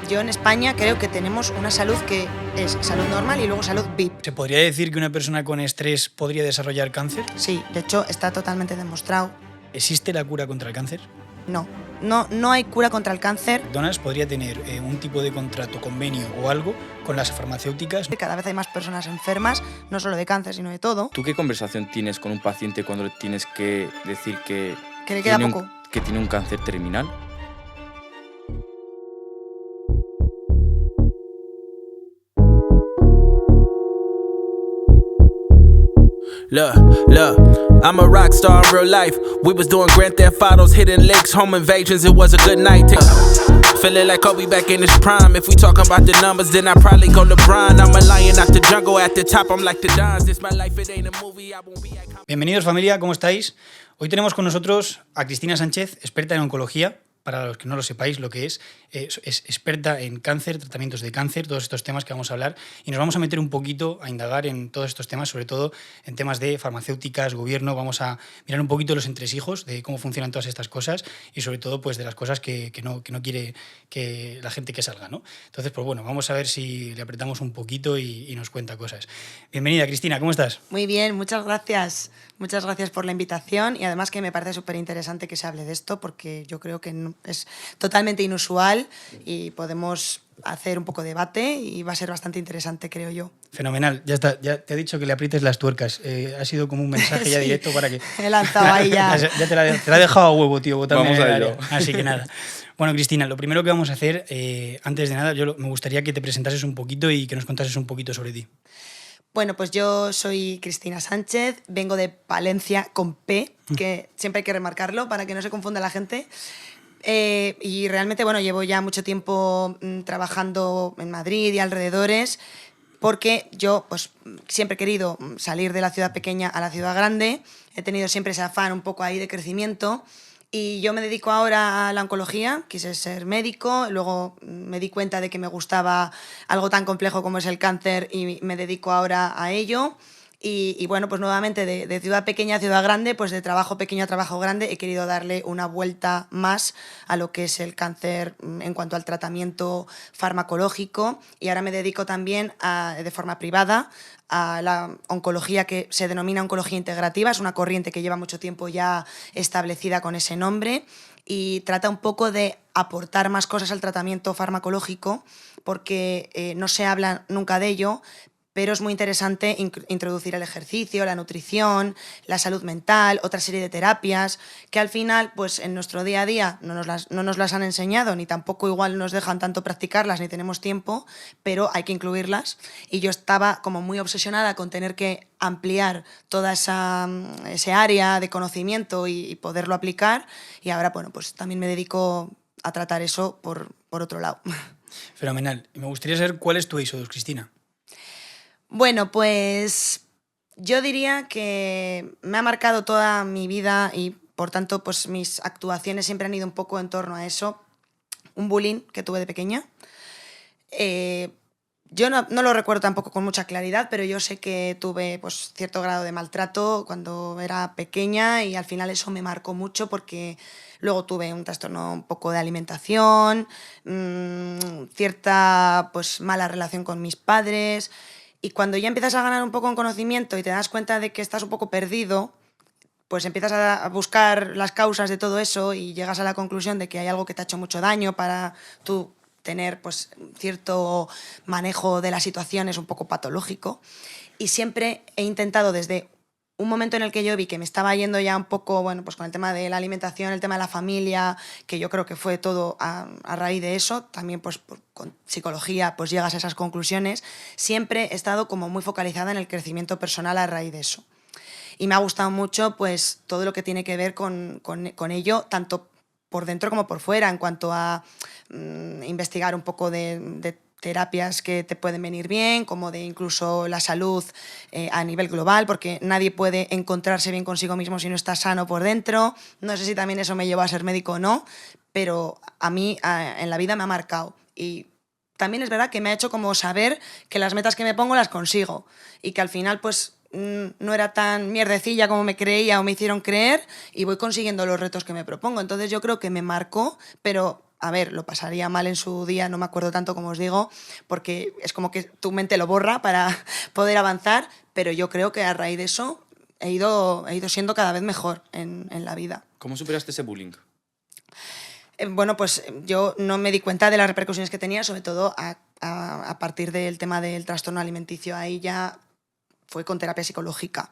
Yo en España creo que tenemos una salud que es salud normal y luego salud VIP. ¿Se podría decir que una persona con estrés podría desarrollar cáncer? Sí, de hecho está totalmente demostrado. ¿Existe la cura contra el cáncer? No hay cura contra el cáncer. McDonald's podría tener un tipo de contrato, convenio o algo con las farmacéuticas. Cada vez hay más personas enfermas, no solo de cáncer, sino de todo. ¿Tú qué conversación tienes con un paciente cuando le tienes que decir que le queda poco. Que tiene un cáncer terminal? Look, I'm a rock star in real life. We was doing Grand Theft Autos, hitting lakes, home invasions. It was a good night. Feeling like Kobe back in his prime. If we talking about the numbers, then I probably go LeBron. I'm a lion out the jungle. At the top, I'm like the Dons. This my life, it ain't a movie. I won't be. Bienvenidos, familia, ¿cómo estáis? Hoy tenemos con nosotros a Cristina Sánchez, experta en oncología. Para los que no lo sepáis, lo que es experta en cáncer, tratamientos de cáncer, todos estos temas que vamos a hablar, y nos vamos a meter un poquito a indagar en todos estos temas, sobre todo en temas de farmacéuticas, gobierno. Vamos a mirar un poquito los entresijos de cómo funcionan todas estas cosas y sobre todo pues de las cosas que no quiere que la gente que salga, ¿no? Entonces, pues bueno, vamos a ver si le apretamos un poquito y nos cuenta cosas. Bienvenida, Cristina, ¿cómo estás? Muy bien, muchas gracias. Muchas gracias por la invitación y además que me parece súper interesante que se hable de esto porque yo creo que es totalmente inusual y podemos hacer un poco de debate y va a ser bastante interesante, creo yo. Fenomenal, ya está, ya te he dicho que le aprietes las tuercas. Ha sido como un mensaje ya directo para que... Me he lanzado ahí ya. Ya te la he dejado a huevo, tío. Vamos a ello. Así que nada. Bueno, Cristina, lo primero que vamos a hacer, antes de nada, me gustaría que te presentases un poquito y que nos contases un poquito sobre ti. Bueno, pues yo soy Cristina Sánchez, vengo de Palencia con P, que siempre hay que remarcarlo para que no se confunda la gente. Y realmente, bueno, llevo ya mucho tiempo trabajando en Madrid y alrededores, porque yo pues siempre he querido salir de la ciudad pequeña a la ciudad grande, he tenido siempre ese afán un poco ahí de crecimiento. Y yo me dedico ahora a la oncología, quise ser médico, luego me di cuenta de que me gustaba algo tan complejo como es el cáncer y me dedico ahora a ello. Y bueno, pues nuevamente de ciudad pequeña a ciudad grande, pues de trabajo pequeño a trabajo grande, he querido darle una vuelta más a lo que es el cáncer en cuanto al tratamiento farmacológico y ahora me dedico también de forma privada a la oncología que se denomina oncología integrativa, es una corriente que lleva mucho tiempo ya establecida con ese nombre y trata un poco de aportar más cosas al tratamiento farmacológico porque no se habla nunca de ello, pero es muy interesante introducir el ejercicio, la nutrición, la salud mental, otra serie de terapias que al final, pues en nuestro día a día no nos las han enseñado, ni tampoco igual nos dejan tanto practicarlas, ni tenemos tiempo, pero hay que incluirlas. Y yo estaba como muy obsesionada con tener que ampliar toda ese área de conocimiento y poderlo aplicar. Y ahora, bueno, pues también me dedico a tratar eso por otro lado. Fenomenal. Me gustaría saber cuál es tu ISO2, Cristina. Bueno, pues yo diría que me ha marcado toda mi vida y por tanto pues mis actuaciones siempre han ido un poco en torno a eso. Un bullying que tuve de pequeña. Yo no lo recuerdo tampoco con mucha claridad, pero yo sé que tuve pues, cierto grado de maltrato cuando era pequeña y al final eso me marcó mucho porque luego tuve un trastorno un poco de alimentación, cierta pues, mala relación con mis padres. Y cuando ya empiezas a ganar un poco en conocimiento y te das cuenta de que estás un poco perdido, pues empiezas a buscar las causas de todo eso y llegas a la conclusión de que hay algo que te ha hecho mucho daño para tú tener pues, cierto manejo de la situación, es un poco patológico. Y siempre he intentado desde un momento en el que yo vi que me estaba yendo ya un poco, bueno, pues con el tema de la alimentación, el tema de la familia, que yo creo que fue todo a raíz de eso, también pues con psicología pues llegas a esas conclusiones, siempre he estado como muy focalizada en el crecimiento personal a raíz de eso. Y me ha gustado mucho pues todo lo que tiene que ver con ello, tanto por dentro como por fuera, en cuanto a investigar un poco de terapias que te pueden venir bien, como de incluso la salud a nivel global, porque nadie puede encontrarse bien consigo mismo si no está sano por dentro. No sé si también eso me llevó a ser médico o no, pero a mí en la vida me ha marcado. Y también es verdad que me ha hecho como saber que las metas que me pongo las consigo y que al final pues no era tan mierdecilla como me creía o me hicieron creer y voy consiguiendo los retos que me propongo. Entonces yo creo que me marcó, pero a ver, lo pasaría mal en su día, no me acuerdo tanto como os digo, porque es como que tu mente lo borra para poder avanzar, pero yo creo que a raíz de eso he ido siendo cada vez mejor en la vida. ¿Cómo superaste ese bullying? Bueno, pues yo no me di cuenta de las repercusiones que tenía, sobre todo a partir del tema del trastorno alimenticio. Ahí ya fue con terapia psicológica.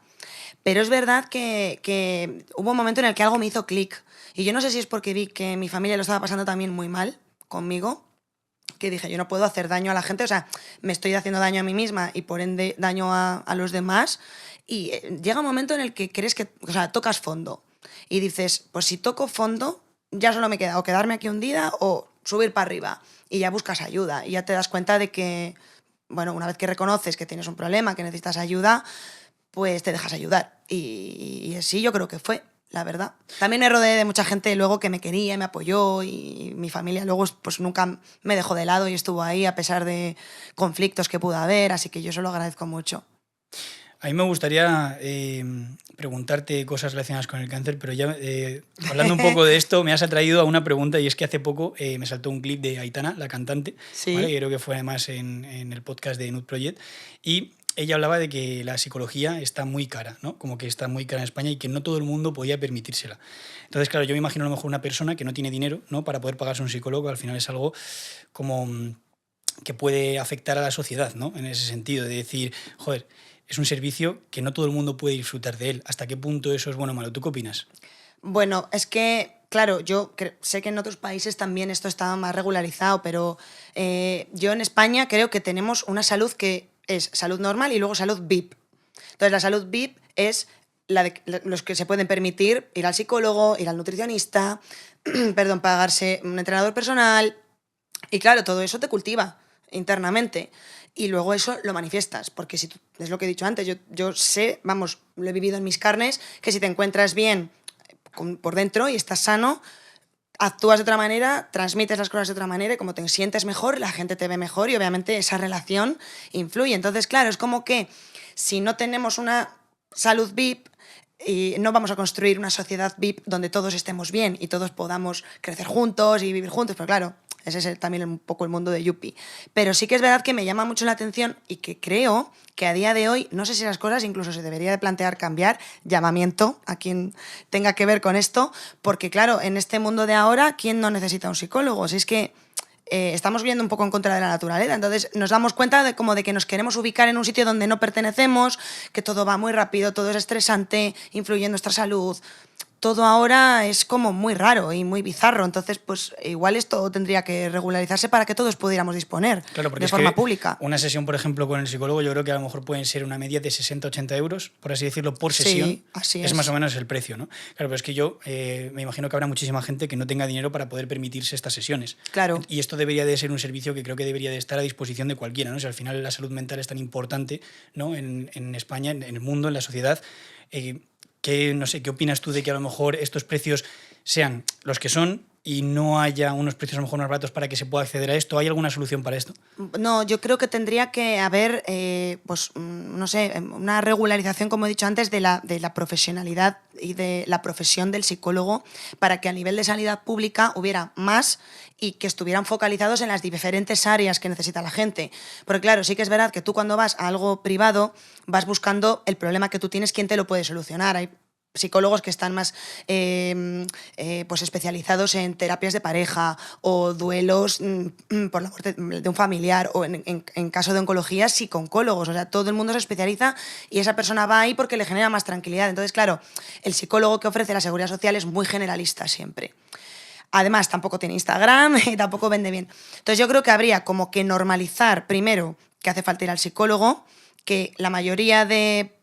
Pero es verdad que hubo un momento en el que algo me hizo clic. Y yo no sé si es porque vi que mi familia lo estaba pasando también muy mal conmigo, que dije, yo no puedo hacer daño a la gente, o sea, me estoy haciendo daño a mí misma y por ende daño a los demás. Y llega un momento en el que crees que, o sea, tocas fondo. Y dices, pues si toco fondo, ya solo me queda o quedarme aquí hundida o subir para arriba. Y ya buscas ayuda y ya te das cuenta de que, bueno, una vez que reconoces que tienes un problema, que necesitas ayuda, pues te dejas ayudar. Y así yo creo que fue, la verdad. También me rodeé de mucha gente luego que me quería y me apoyó, y mi familia luego pues nunca me dejó de lado y estuvo ahí a pesar de conflictos que pudo haber, así que yo eso lo agradezco mucho. A mí me gustaría preguntarte cosas relacionadas con el cáncer, pero ya hablando un poco de esto, me has atraído a una pregunta, y es que hace poco me saltó un clip de Aitana, la cantante, Sí. ¿vale? Creo que fue además en el podcast de Nude Project, y ella hablaba de que la psicología está muy cara, ¿no? Como que está muy cara en España y que no todo el mundo podía permitírsela. Entonces, claro, yo me imagino a lo mejor una persona que no tiene dinero, ¿no?, para poder pagarse un psicólogo. Al final es algo como que puede afectar a la sociedad, ¿no?, en ese sentido, de decir, joder, es un servicio que no todo el mundo puede disfrutar de él. ¿Hasta qué punto eso es bueno o malo? ¿Tú qué opinas? Bueno, es que, claro, yo sé que en otros países también esto está más regularizado, pero yo en España creo que tenemos una salud que es salud normal y luego salud VIP. Entonces, la salud VIP es la de los que se pueden permitir ir al psicólogo, ir al nutricionista, perdón, pagarse un entrenador personal. Y claro, todo eso te cultiva internamente. Y luego eso lo manifiestas, porque si tú, es lo que he dicho antes, yo sé, vamos, lo he vivido en mis carnes, que si te encuentras bien por dentro y estás sano, actúas de otra manera, transmites las cosas de otra manera y como te sientes mejor, la gente te ve mejor y obviamente esa relación influye. Entonces, claro, es como que si no tenemos una salud VIP, y no vamos a construir una sociedad VIP donde todos estemos bien y todos podamos crecer juntos y vivir juntos, pero claro, ese es también un poco el mundo de Yuppie. Pero sí que es verdad que me llama mucho la atención y que creo que a día de hoy, no sé si las cosas incluso se debería de plantear cambiar, llamamiento a quien tenga que ver con esto, porque claro, en este mundo de ahora, ¿quién no necesita un psicólogo? Si es que estamos viendo un poco en contra de la naturaleza, entonces nos damos cuenta de como de que nos queremos ubicar en un sitio donde no pertenecemos, que todo va muy rápido, todo es estresante, influye en nuestra salud. Todo ahora es como muy raro y muy bizarro, entonces pues igual esto tendría que regularizarse para que todos pudiéramos disponer de forma pública. Una sesión, por ejemplo, con el psicólogo, yo creo que a lo mejor pueden ser una media de 60-80 euros, por así decirlo, por sesión. Sí, así es más o menos el precio, ¿no? Claro, pero es que yo me imagino que habrá muchísima gente que no tenga dinero para poder permitirse estas sesiones. Claro. Y esto debería de ser un servicio que creo que debería de estar a disposición de cualquiera, ¿no? O sea, al final la salud mental es tan importante, ¿no?, en España, en el mundo, en la sociedad. No sé, ¿qué opinas tú de que a lo mejor estos precios sean los que son y no haya unos precios a lo mejor más baratos para que se pueda acceder a esto? ¿Hay alguna solución para esto? No, yo creo que tendría que haber, pues, no sé, una regularización, como he dicho antes, de la profesionalidad y de la profesión del psicólogo para que a nivel de sanidad pública hubiera más y que estuvieran focalizados en las diferentes áreas que necesita la gente. Porque claro, sí que es verdad que tú cuando vas a algo privado vas buscando el problema que tú tienes, quién te lo puede solucionar. Hay psicólogos que están más pues especializados en terapias de pareja o duelos por la muerte de un familiar, o en caso de oncología, psico-oncólogos. O sea, todo el mundo se especializa y esa persona va ahí porque le genera más tranquilidad. Entonces, claro, el psicólogo que ofrece la Seguridad Social es muy generalista siempre. Además, tampoco tiene Instagram y tampoco vende bien. Entonces, yo creo que habría como que normalizar, primero, que hace falta ir al psicólogo, que la mayoría de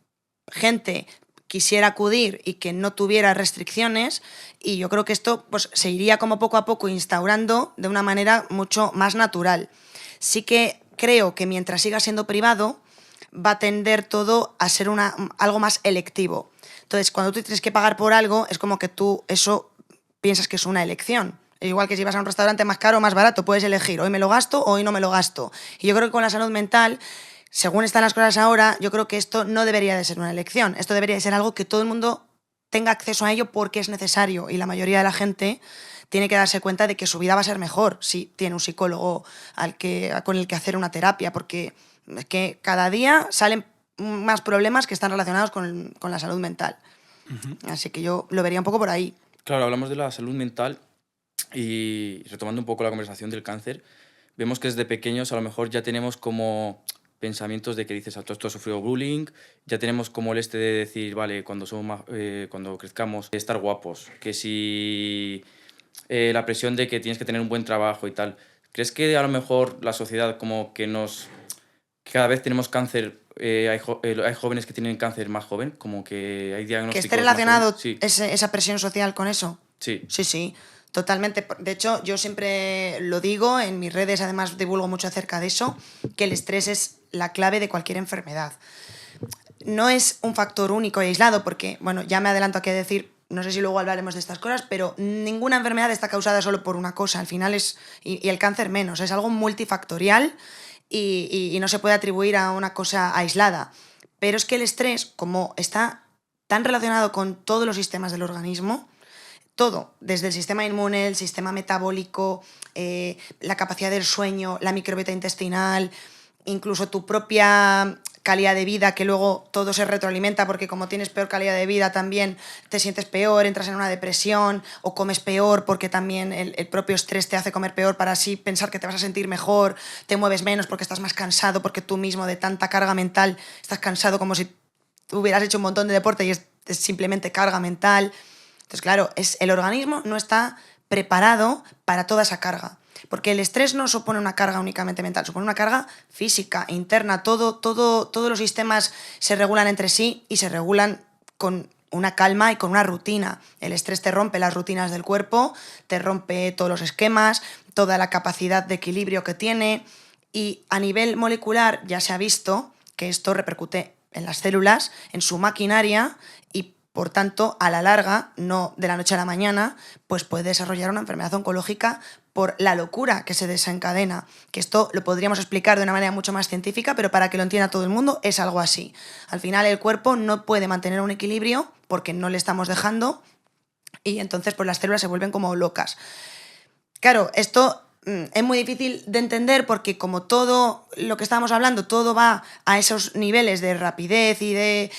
gente quisiera acudir y que no tuviera restricciones, y yo creo que esto pues, se iría como poco a poco instaurando de una manera mucho más natural. Sí que creo que mientras siga siendo privado va a tender todo a ser algo más electivo. Entonces, cuando tú tienes que pagar por algo, es como que tú eso piensas que es una elección. Igual que si vas a un restaurante más caro o más barato, puedes elegir, hoy me lo gasto o hoy no me lo gasto. Y yo creo que con la salud mental, según están las cosas ahora, yo creo que esto no debería de ser una elección. Esto debería de ser algo que todo el mundo tenga acceso a ello porque es necesario, y la mayoría de la gente tiene que darse cuenta de que su vida va a ser mejor si tiene un psicólogo con el que hacer una terapia, porque es que cada día salen más problemas que están relacionados con la salud mental. Así que yo lo vería un poco por ahí. Claro, hablamos de la salud mental y retomando un poco la conversación del cáncer, vemos que desde pequeños a lo mejor ya tenemos como pensamientos de que dices, todo esto ha sufrido bullying, ya tenemos como el de decir, vale, cuando crezcamos, estar guapos, que si la presión de que tienes que tener un buen trabajo y tal. ¿Crees que a lo mejor la sociedad como que cada vez tenemos cáncer, hay jóvenes que tienen cáncer más joven, como que hay diagnósticos ¿Que esté relacionado más jóvenes? esa presión social con eso? Sí. Sí, totalmente. De hecho, yo siempre lo digo, en mis redes además divulgo mucho acerca de eso, que el estrés es la clave de cualquier enfermedad. No es un factor único y aislado, porque, bueno, ya me adelanto aquí a decir, no sé si luego hablaremos de estas cosas, pero ninguna enfermedad está causada solo por una cosa, al final y el cáncer menos, es algo multifactorial y no se puede atribuir a una cosa aislada. Pero es que el estrés, como está tan relacionado con todos los sistemas del organismo, todo, desde el sistema inmune, el sistema metabólico, la capacidad del sueño, la microbiota intestinal, incluso tu propia calidad de vida, que luego todo se retroalimenta porque como tienes peor calidad de vida también te sientes peor, entras en una depresión o comes peor porque también el propio estrés te hace comer peor para así pensar que te vas a sentir mejor, te mueves menos porque estás más cansado, porque tú mismo de tanta carga mental estás cansado como si hubieras hecho un montón de deporte y es simplemente carga mental. Entonces, claro, el organismo no está preparado para toda esa carga. Porque el estrés no supone una carga únicamente mental, supone una carga física, interna. Todos los sistemas se regulan entre sí y se regulan con una calma y con una rutina. El estrés te rompe las rutinas del cuerpo, te rompe todos los esquemas, toda la capacidad de equilibrio que tiene. Y a nivel molecular ya se ha visto que esto repercute en las células, en su maquinaria y por tanto, a la larga, no de la noche a la mañana, pues puede desarrollar una enfermedad oncológica por la locura que se desencadena. Que esto lo podríamos explicar de una manera mucho más científica, pero para que lo entienda todo el mundo es algo así. Al final el cuerpo no puede mantener un equilibrio porque no le estamos dejando y entonces pues las células se vuelven como locas. Claro, esto es muy difícil de entender porque como todo lo que estábamos hablando, todo va a esos niveles de rapidez y de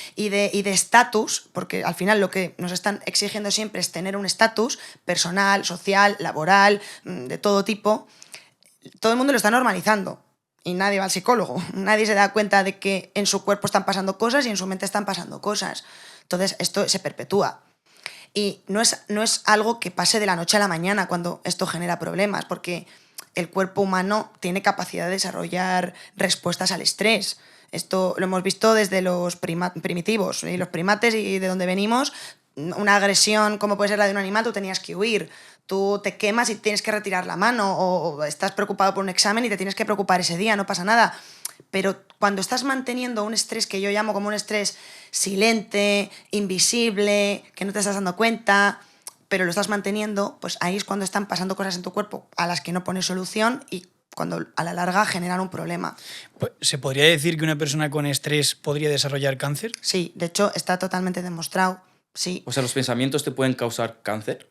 estatus, porque al final lo que nos están exigiendo siempre es tener un estatus personal, social, laboral, de todo tipo. Todo el mundo lo está normalizando y nadie va al psicólogo. Nadie se da cuenta de que en su cuerpo están pasando cosas y en su mente están pasando cosas. Entonces esto se perpetúa. Y no es algo que pase de la noche a la mañana cuando esto genera problemas, porque el cuerpo humano tiene capacidad de desarrollar respuestas al estrés. Esto lo hemos visto desde los primitivos y los primates y de donde venimos. Una agresión como puede ser la de un animal, tú tenías que huir. Tú te quemas y tienes que retirar la mano o estás preocupado por un examen y te tienes que preocupar ese día, no pasa nada. Pero cuando estás manteniendo un estrés que yo llamo como un estrés silente, invisible, que no te estás dando cuenta, pero lo estás manteniendo, pues ahí es cuando están pasando cosas en tu cuerpo a las que no pones solución y cuando a la larga generan un problema. ¿Se podría decir que una persona con estrés podría desarrollar cáncer? Sí, de hecho está totalmente demostrado, sí. O sea, ¿los pensamientos te pueden causar cáncer?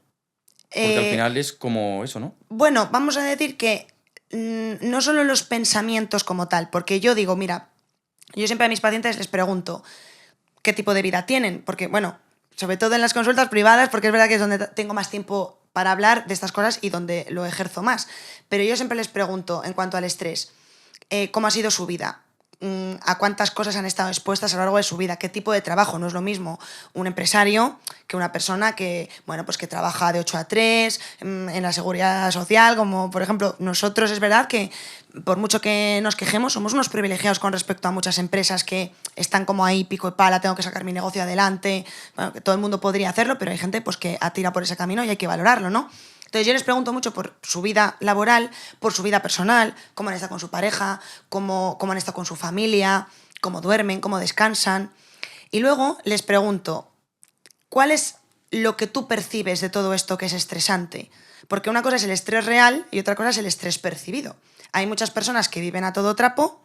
Porque al final es como eso, ¿no? Bueno, vamos a decir que no solo los pensamientos como tal, porque yo digo, mira, yo siempre a mis pacientes les pregunto qué tipo de vida tienen, porque, bueno, sobre todo en las consultas privadas, porque es verdad que es donde tengo más tiempo para hablar de estas cosas y donde lo ejerzo más, pero yo siempre les pregunto, en cuanto al estrés, ¿cómo ha sido su vida? ¿A cuántas cosas han estado expuestas a lo largo de su vida? ¿Qué tipo de trabajo? No es lo mismo un empresario que una persona que, bueno, pues que trabaja de 8 a 3 en la seguridad social, como por ejemplo nosotros. Es verdad que por mucho que nos quejemos somos unos privilegiados con respecto a muchas empresas que están como ahí pico y pala, tengo que sacar mi negocio adelante, bueno, que todo el mundo podría hacerlo, pero hay gente pues que atira por ese camino y hay que valorarlo, ¿no? Entonces yo les pregunto mucho por su vida laboral, por su vida personal, cómo han estado con su pareja, cómo han estado con su familia, cómo duermen, cómo descansan. Y luego les pregunto, ¿cuál es lo que tú percibes de todo esto que es estresante? Porque una cosa es el estrés real y otra cosa es el estrés percibido. Hay muchas personas que viven a todo trapo.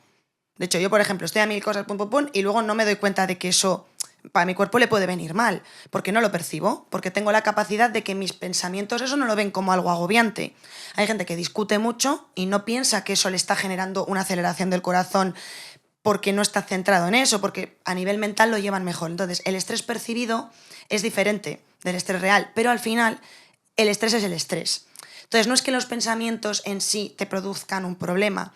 De hecho, yo, por ejemplo, estoy a 1000 cosas, pum, pum, pum, y luego no me doy cuenta de que eso para mi cuerpo le puede venir mal, porque no lo percibo, porque tengo la capacidad de que mis pensamientos eso no lo ven como algo agobiante. Hay gente que discute mucho y no piensa que eso le está generando una aceleración del corazón porque no está centrado en eso, porque a nivel mental lo llevan mejor. Entonces, el estrés percibido es diferente del estrés real, pero al final el estrés es el estrés. Entonces, no es que los pensamientos en sí te produzcan un problema,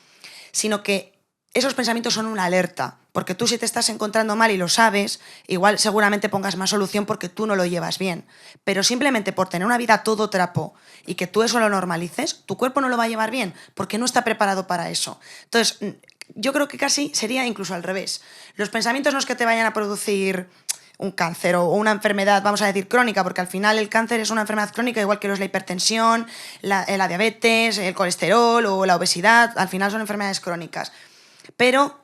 sino que esos pensamientos son una alerta, porque tú si te estás encontrando mal y lo sabes, igual seguramente pongas más solución porque tú no lo llevas bien. Pero simplemente por tener una vida todo trapo y que tú eso lo normalices, tu cuerpo no lo va a llevar bien porque no está preparado para eso. Entonces, yo creo que casi sería incluso al revés. Los pensamientos no es que te vayan a producir un cáncer o una enfermedad, vamos a decir, crónica, porque al final el cáncer es una enfermedad crónica igual que lo es la hipertensión, la diabetes, el colesterol o la obesidad, al final son enfermedades crónicas. Pero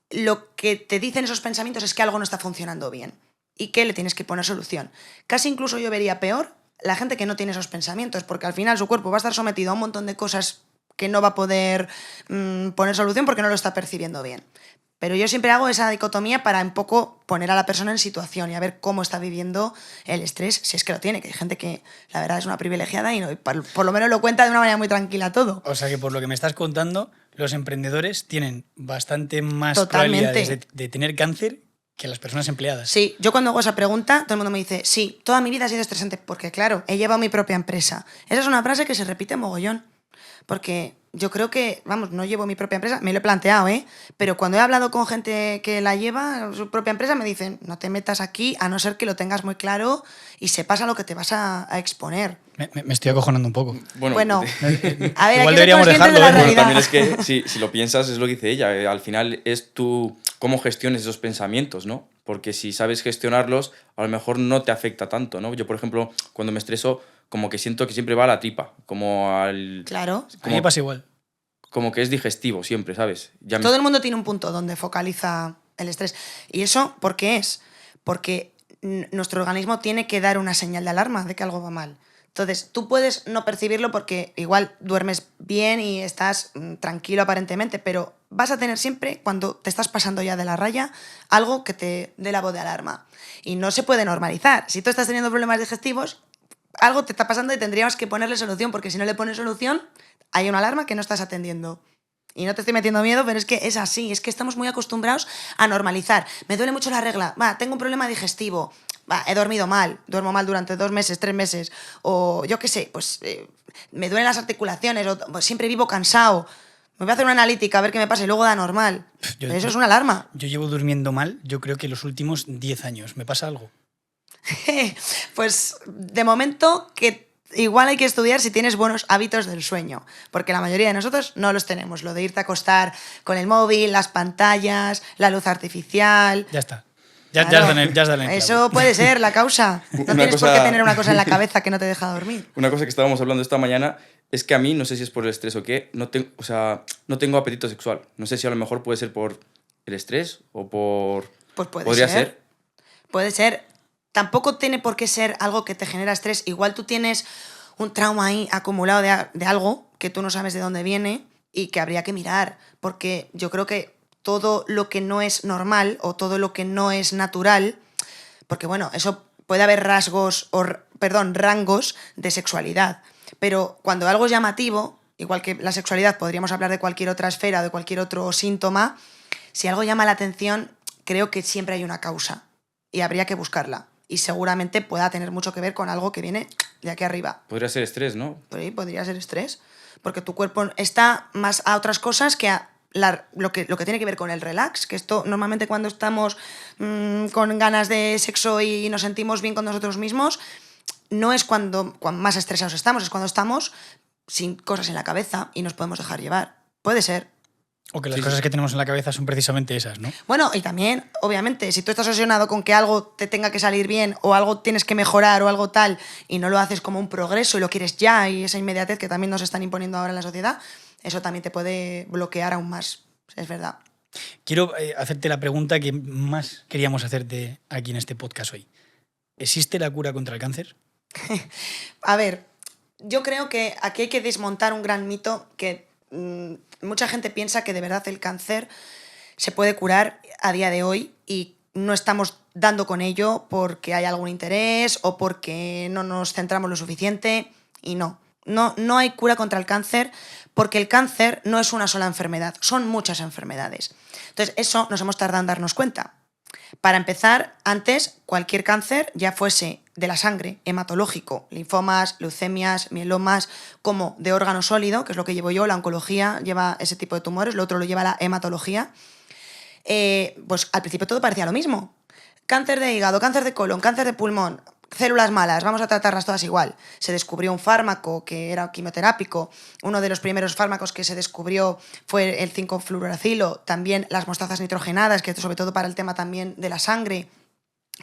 lo que te dicen esos pensamientos es que algo no está funcionando bien y que le tienes que poner solución. Casi incluso yo vería peor la gente que no tiene esos pensamientos, porque al final su cuerpo va a estar sometido a un montón de cosas que no va a poder poner solución porque no lo está percibiendo bien. Pero yo siempre hago esa dicotomía para un poco poner a la persona en situación y a ver cómo está viviendo el estrés, si es que lo tiene, que hay gente que la verdad es una privilegiada y, no, y por lo menos lo cuenta de una manera muy tranquila todo. O sea que por lo que me estás contando, los emprendedores tienen bastante más Totalmente. probabilidades de tener cáncer que las personas empleadas. Sí, yo cuando hago esa pregunta, todo el mundo me dice, sí, toda mi vida ha sido estresante, porque claro, he llevado mi propia empresa. Esa es una frase que se repite mogollón, porque yo creo que, vamos, no llevo mi propia empresa, me lo he planteado, pero cuando he hablado con gente que la lleva, su propia empresa, me dicen, no te metas aquí a no ser que lo tengas muy claro y sepas a lo que te vas a exponer. Me estoy acojonando un poco. Bueno, a ver, igual hay que ser deberíamos conscientes de dejarlo, la Bueno, realidad. también es que si lo piensas, es lo que dice ella. Al final es tú cómo gestiones esos pensamientos, ¿no? Porque si sabes gestionarlos, a lo mejor no te afecta tanto, ¿no? Yo, por ejemplo, cuando me estreso, como que siento que siempre va a la tripa, como al... Claro. A mí me pasa igual. Como que es digestivo siempre, ¿sabes? Ya me- Todo el mundo tiene un punto donde focaliza el estrés. ¿Y eso por qué es? Porque nuestro organismo tiene que dar una señal de alarma de que algo va mal. Entonces, tú puedes no percibirlo porque igual duermes bien y estás tranquilo aparentemente, pero vas a tener siempre, cuando te estás pasando ya de la raya, algo que te dé la voz de alarma. Y no se puede normalizar. Si tú estás teniendo problemas digestivos, algo te está pasando y tendríamos que ponerle solución, porque si no le pones solución, hay una alarma que no estás atendiendo. Y no te estoy metiendo miedo, pero es que es así, es que estamos muy acostumbrados a normalizar. Me duele mucho la regla, tengo un problema digestivo, he dormido mal, duermo mal durante 2 meses, 3 meses, o yo qué sé, pues me duelen las articulaciones, o pues, siempre vivo cansado. Me voy a hacer una analítica a ver qué me pasa y luego da normal. Eso es una alarma. Yo llevo durmiendo mal, yo creo que los últimos 10 años. ¿Me pasa algo? Pues de momento que igual hay que estudiar si tienes buenos hábitos del sueño, porque la mayoría de nosotros no los tenemos. Lo de irte a acostar con el móvil, las pantallas, la luz artificial. Ya está. Ya Claro, has dado en el clavo. eso puede ser la causa. No Una tienes por cosa- qué tener una cosa en la cabeza que no te deja dormir. Una cosa que estábamos hablando esta mañana es que a mí, no sé si es por el estrés o qué, no tengo apetito sexual. No sé si a lo mejor puede ser por el estrés o por... Pues puede Podría ser. ser. Puede ser. Tampoco tiene por qué ser algo que te genera estrés. Igual tú tienes un trauma ahí acumulado de algo que tú no sabes de dónde viene y que habría que mirar. Porque yo creo que todo lo que no es normal o todo lo que no es natural, porque bueno, eso puede haber rangos de sexualidad. Pero cuando algo es llamativo, igual que la sexualidad, podríamos hablar de cualquier otra esfera o de cualquier otro síntoma, si algo llama la atención, creo que siempre hay una causa y habría que buscarla. Y seguramente pueda tener mucho que ver con algo que viene de aquí arriba. Podría ser estrés, ¿no? Por ahí podría ser estrés, porque tu cuerpo está más a otras cosas que a lo que tiene que ver con el relax, que esto normalmente cuando estamos con ganas de sexo y nos sentimos bien con nosotros mismos, no es cuando más estresados estamos, es cuando estamos sin cosas en la cabeza y nos podemos dejar llevar. Puede ser. O que las Sí, cosas sí. que tenemos en la cabeza son precisamente esas, ¿no? Bueno, y también, obviamente, si tú estás obsesionado con que algo te tenga que salir bien o algo tienes que mejorar o algo tal y no lo haces como un progreso y lo quieres ya y esa inmediatez que también nos están imponiendo ahora en la sociedad, eso también te puede bloquear aún más. Es verdad. Quiero hacerte la pregunta que más queríamos hacerte aquí en este podcast hoy. ¿Existe la cura contra el cáncer? A ver, yo creo que aquí hay que desmontar un gran mito que mucha gente piensa que de verdad el cáncer se puede curar a día de hoy y no estamos dando con ello porque hay algún interés o porque no nos centramos lo suficiente y no hay cura contra el cáncer porque el cáncer no es una sola enfermedad, son muchas enfermedades. Entonces eso nos hemos tardado en darnos cuenta. Para empezar, antes cualquier cáncer, ya fuese de la sangre, hematológico, linfomas, leucemias, mielomas, como de órgano sólido, que es lo que llevo yo, la oncología lleva ese tipo de tumores, lo otro lo lleva la hematología, pues al principio todo parecía lo mismo. Cáncer de hígado, cáncer de colon, cáncer de pulmón, células malas, vamos a tratarlas todas igual. Se descubrió un fármaco que era quimioterápico. Uno de los primeros fármacos que se descubrió fue el 5-fluoracilo, también las mostazas nitrogenadas, que sobre todo para el tema también de la sangre,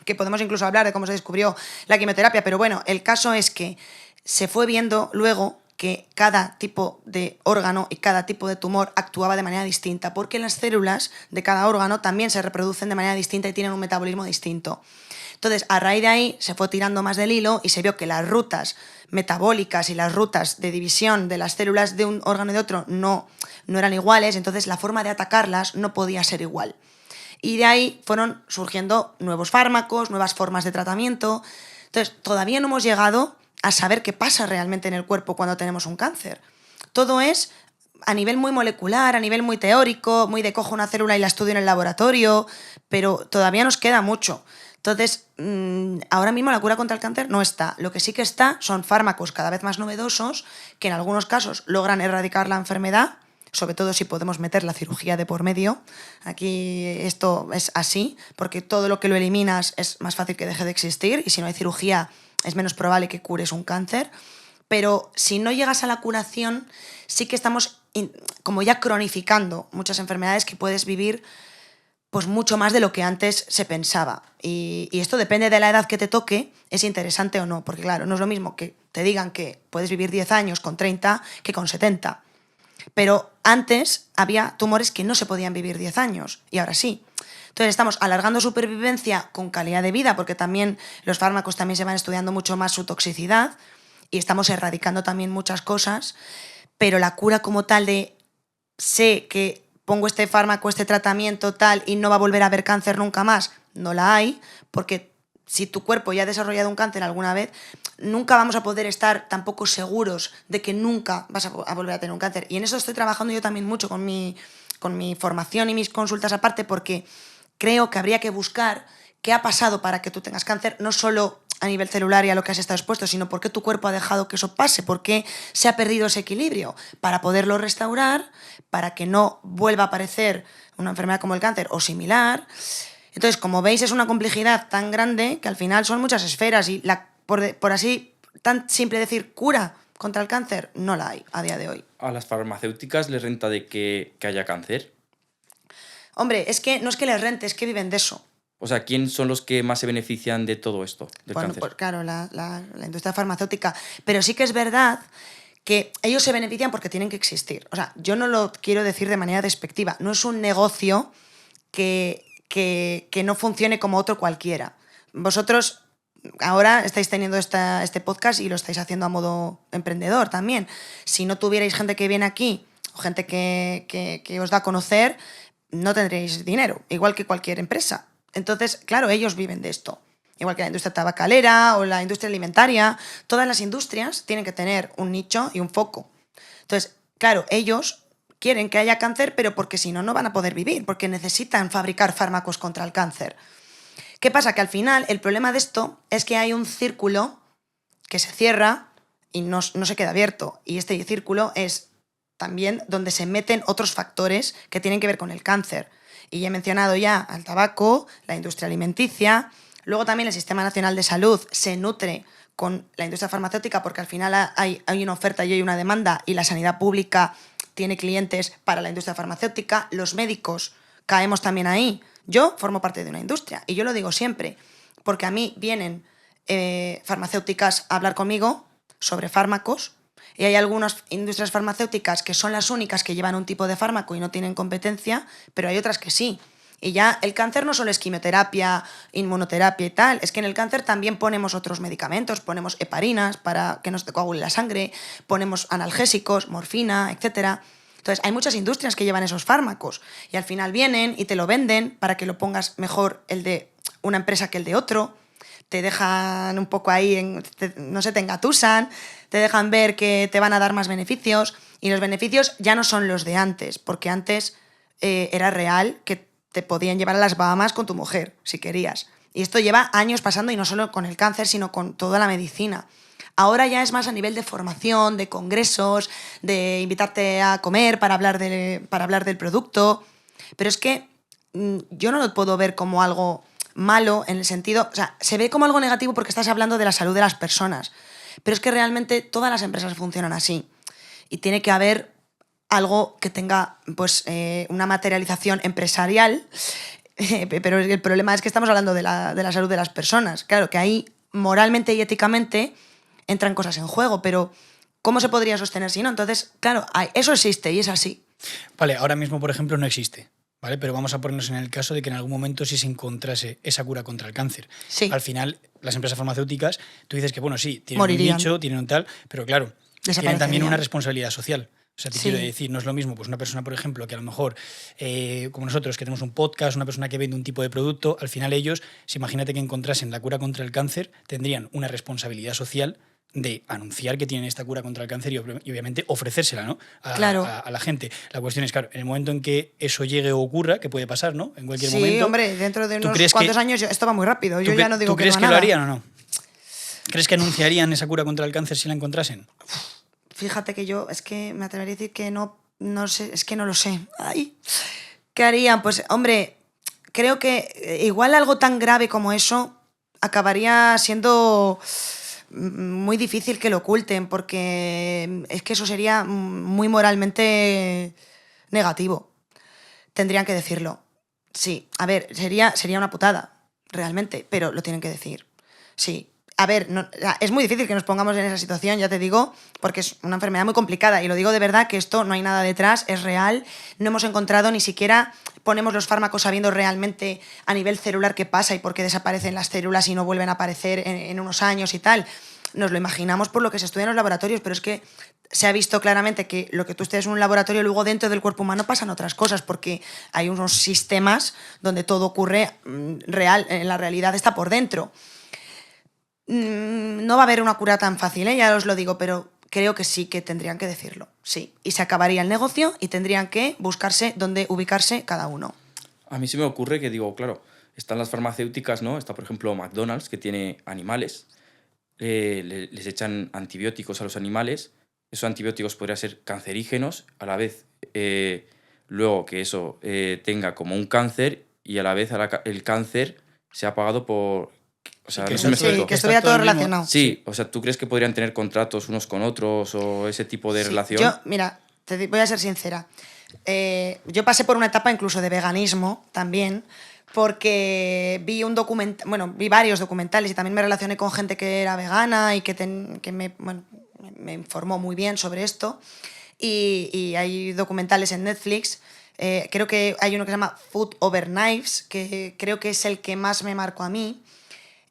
que podemos incluso hablar de cómo se descubrió la quimioterapia, pero bueno, el caso es que se fue viendo luego que cada tipo de órgano y cada tipo de tumor actuaba de manera distinta, porque las células de cada órgano también se reproducen de manera distinta y tienen un metabolismo distinto. Entonces, a raíz de ahí se fue tirando más del hilo y se vio que las rutas metabólicas y las rutas de división de las células de un órgano y de otro no eran iguales, entonces la forma de atacarlas no podía ser igual. Y de ahí fueron surgiendo nuevos fármacos, nuevas formas de tratamiento. Entonces, todavía no hemos llegado a saber qué pasa realmente en el cuerpo cuando tenemos un cáncer. Todo es a nivel muy molecular, a nivel muy teórico, muy de cojo una célula y la estudio en el laboratorio, pero todavía nos queda mucho. Entonces, ahora mismo la cura contra el cáncer no está. Lo que sí que está son fármacos cada vez más novedosos que en algunos casos logran erradicar la enfermedad, sobre todo si podemos meter la cirugía de por medio. Aquí esto es así, porque todo lo que lo eliminas es más fácil que deje de existir y si no hay cirugía es menos probable que cures un cáncer. Pero si no llegas a la curación, sí que estamos como ya cronificando muchas enfermedades que puedes vivir pues mucho más de lo que antes se pensaba. Y esto depende de la edad que te toque, es interesante o no, porque claro, no es lo mismo que te digan que puedes vivir 10 años con 30 que con 70. Pero antes había tumores que no se podían vivir 10 años y ahora sí. Entonces estamos alargando supervivencia con calidad de vida porque también los fármacos también se van estudiando mucho más su toxicidad y estamos erradicando también muchas cosas, pero la cura como tal de sé que pongo este fármaco, este tratamiento tal y no va a volver a haber cáncer nunca más, no la hay, porque si tu cuerpo ya ha desarrollado un cáncer alguna vez, nunca vamos a poder estar tampoco seguros de que nunca vas a volver a tener un cáncer. Y en eso estoy trabajando yo también mucho con mi formación y mis consultas aparte, porque creo que habría que buscar qué ha pasado para que tú tengas cáncer, no solo a nivel celular y a lo que has estado expuesto, sino por qué tu cuerpo ha dejado que eso pase, por qué se ha perdido ese equilibrio, para poderlo restaurar, para que no vuelva a aparecer una enfermedad como el cáncer o similar. Entonces, como veis, es una complejidad tan grande que al final son muchas esferas y por así tan simple decir cura contra el cáncer, no la hay a día de hoy. ¿A las farmacéuticas les renta de que haya cáncer? Hombre, es que no es que les rente, es que viven de eso. O sea, ¿quién son los que más se benefician de todo esto, del Bueno, cáncer? pues claro, la industria farmacéutica. Pero sí que es verdad que ellos se benefician porque tienen que existir. O sea, yo no lo quiero decir de manera despectiva. No es un negocio que no funcione como otro cualquiera. Vosotros ahora estáis teniendo este podcast y lo estáis haciendo a modo emprendedor también. Si no tuvierais gente que viene aquí o gente que os da a conocer, no tendríais dinero, igual que cualquier empresa. Entonces, claro, ellos viven de esto. Igual que la industria tabacalera o la industria alimentaria, todas las industrias tienen que tener un nicho y un foco. Entonces, claro, ellos quieren que haya cáncer, pero porque si no, no van a poder vivir, porque necesitan fabricar fármacos contra el cáncer. ¿Qué pasa? Que al final el problema de esto es que hay un círculo que se cierra y no se queda abierto. Y este círculo es también donde se meten otros factores que tienen que ver con el cáncer. Y he mencionado ya al tabaco, la industria alimenticia. Luego también el Sistema Nacional de Salud se nutre con la industria farmacéutica porque al final hay una oferta y hay una demanda y la sanidad pública tiene clientes para la industria farmacéutica. Los médicos caemos también ahí. Yo formo parte de una industria y yo lo digo siempre porque a mí vienen farmacéuticas a hablar conmigo sobre fármacos y hay algunas industrias farmacéuticas que son las únicas que llevan un tipo de fármaco y no tienen competencia, pero hay otras que sí. Y ya el cáncer no solo es quimioterapia, inmunoterapia y tal, es que en el cáncer también ponemos otros medicamentos, ponemos heparinas para que no se te coagule la sangre, ponemos analgésicos, morfina, etc. Entonces, hay muchas industrias que llevan esos fármacos y al final vienen y te lo venden para que lo pongas mejor el de una empresa que el de otro. Te dejan un poco ahí, no sé, te engatusan, te dejan ver que te van a dar más beneficios y los beneficios ya no son los de antes, porque antes era real que te podían llevar a las Bahamas con tu mujer, si querías. Y esto lleva años pasando y no solo con el cáncer, sino con toda la medicina. Ahora ya es más a nivel de formación, de congresos, de invitarte a comer para hablar del producto. Pero es que yo no lo puedo ver como algo malo en el sentido... O sea, se ve como algo negativo porque estás hablando de la salud de las personas. Pero es que realmente todas las empresas funcionan así. Y tiene que haber algo que tenga pues, una materialización empresarial. Pero el problema es que estamos hablando de la salud de las personas. Claro, que ahí moralmente y éticamente entran cosas en juego, pero ¿cómo se podría sostener si no? Entonces, claro, eso existe y es así. Vale, ahora mismo, por ejemplo, no existe, ¿vale? Pero vamos a ponernos en el caso de que en algún momento sí se encontrase esa cura contra el cáncer. Sí. Al final, las empresas farmacéuticas, tú dices que, bueno, sí, tienen Morirían. un nicho, tienen un tal, pero claro, tienen también una responsabilidad social. O sea, te Sí. quiero decir, no es lo mismo pues una persona, por ejemplo, que a lo mejor, como nosotros, que tenemos un podcast, una persona que vende un tipo de producto, al final ellos, si imagínate que encontrasen la cura contra el cáncer, tendrían una responsabilidad social de anunciar que tienen esta cura contra el cáncer y obviamente ofrecérsela, ¿no? Claro. a la gente. La cuestión es, claro, en el momento en que eso llegue o ocurra, que puede pasar, ¿no? En cualquier momento. Sí, hombre, dentro de ¿tú unos crees cuantos que- años esto va muy rápido. Yo ya no digo ¿Tú que crees no que a lo nada. harían o no? ¿Crees que anunciarían esa cura contra el cáncer si la encontrasen? Fíjate que yo, es que me atrevería a decir que no sé, es que no lo sé. Ay, ¿qué harían? Pues, hombre, creo que igual algo tan grave como eso acabaría siendo muy difícil que lo oculten, porque es que eso sería muy moralmente negativo. Tendrían que decirlo. Sí, a ver, sería una putada, realmente, pero lo tienen que decir. Sí. A ver, es muy difícil que nos pongamos en esa situación, ya te digo, porque es una enfermedad muy complicada y lo digo de verdad que esto no hay nada detrás, es real, no hemos encontrado ni siquiera ponemos los fármacos sabiendo realmente a nivel celular qué pasa y por qué desaparecen las células y no vuelven a aparecer en unos años y tal. Nos lo imaginamos por lo que se estudia en los laboratorios, pero es que se ha visto claramente que lo que tú estés en un laboratorio, luego dentro del cuerpo humano pasan otras cosas, porque hay unos sistemas donde todo ocurre real, en la realidad está por dentro. No va a haber una cura tan fácil, ya os lo digo, pero creo que sí que tendrían que decirlo, sí. Y se acabaría el negocio y tendrían que buscarse dónde ubicarse cada uno. A mí se me ocurre que digo, claro, están las farmacéuticas, ¿no? Está, por ejemplo, McDonald's, que tiene animales. Les echan antibióticos a los animales. Esos antibióticos podrían ser cancerígenos, a la vez luego que eso tenga como un cáncer y a la vez el cáncer sea pagado por... O sea, Que no sé si me eso- explico. que estuviera todo el mismo- relacionado. Sí, o sea, ¿tú crees que podrían tener contratos unos con otros o ese tipo de Sí, relación? Yo, mira, voy a ser sincera. Yo pasé por una etapa incluso de veganismo también, porque vi vi varios documentales y también me relacioné con gente que era vegana y que me informó muy bien sobre esto. Y hay documentales en Netflix. Creo que hay uno que se llama Food Over Knives, que creo que es el que más me marcó a mí.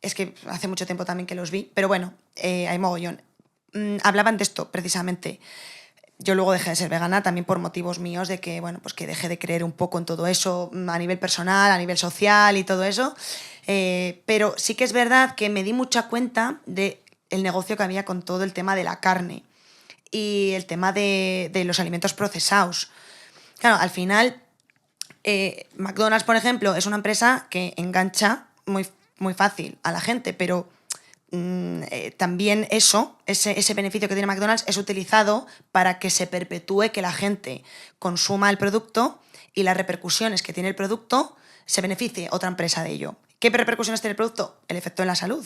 Es que hace mucho tiempo también que los vi, pero bueno, hay mogollón. Hablaban de esto, precisamente. Yo luego dejé de ser vegana también por motivos míos de que, bueno, pues que dejé de creer un poco en todo eso a nivel personal, a nivel social y todo eso. Pero sí que es verdad que me di mucha cuenta del negocio que había con todo el tema de la carne y el tema de los alimentos procesados. Claro, al final, McDonald's, por ejemplo, es una empresa que engancha muy fácil a la gente, pero también ese beneficio que tiene McDonald's es utilizado para que se perpetúe que la gente consuma el producto y las repercusiones que tiene el producto se beneficie otra empresa de ello. ¿Qué repercusiones tiene el producto? El efecto en la salud,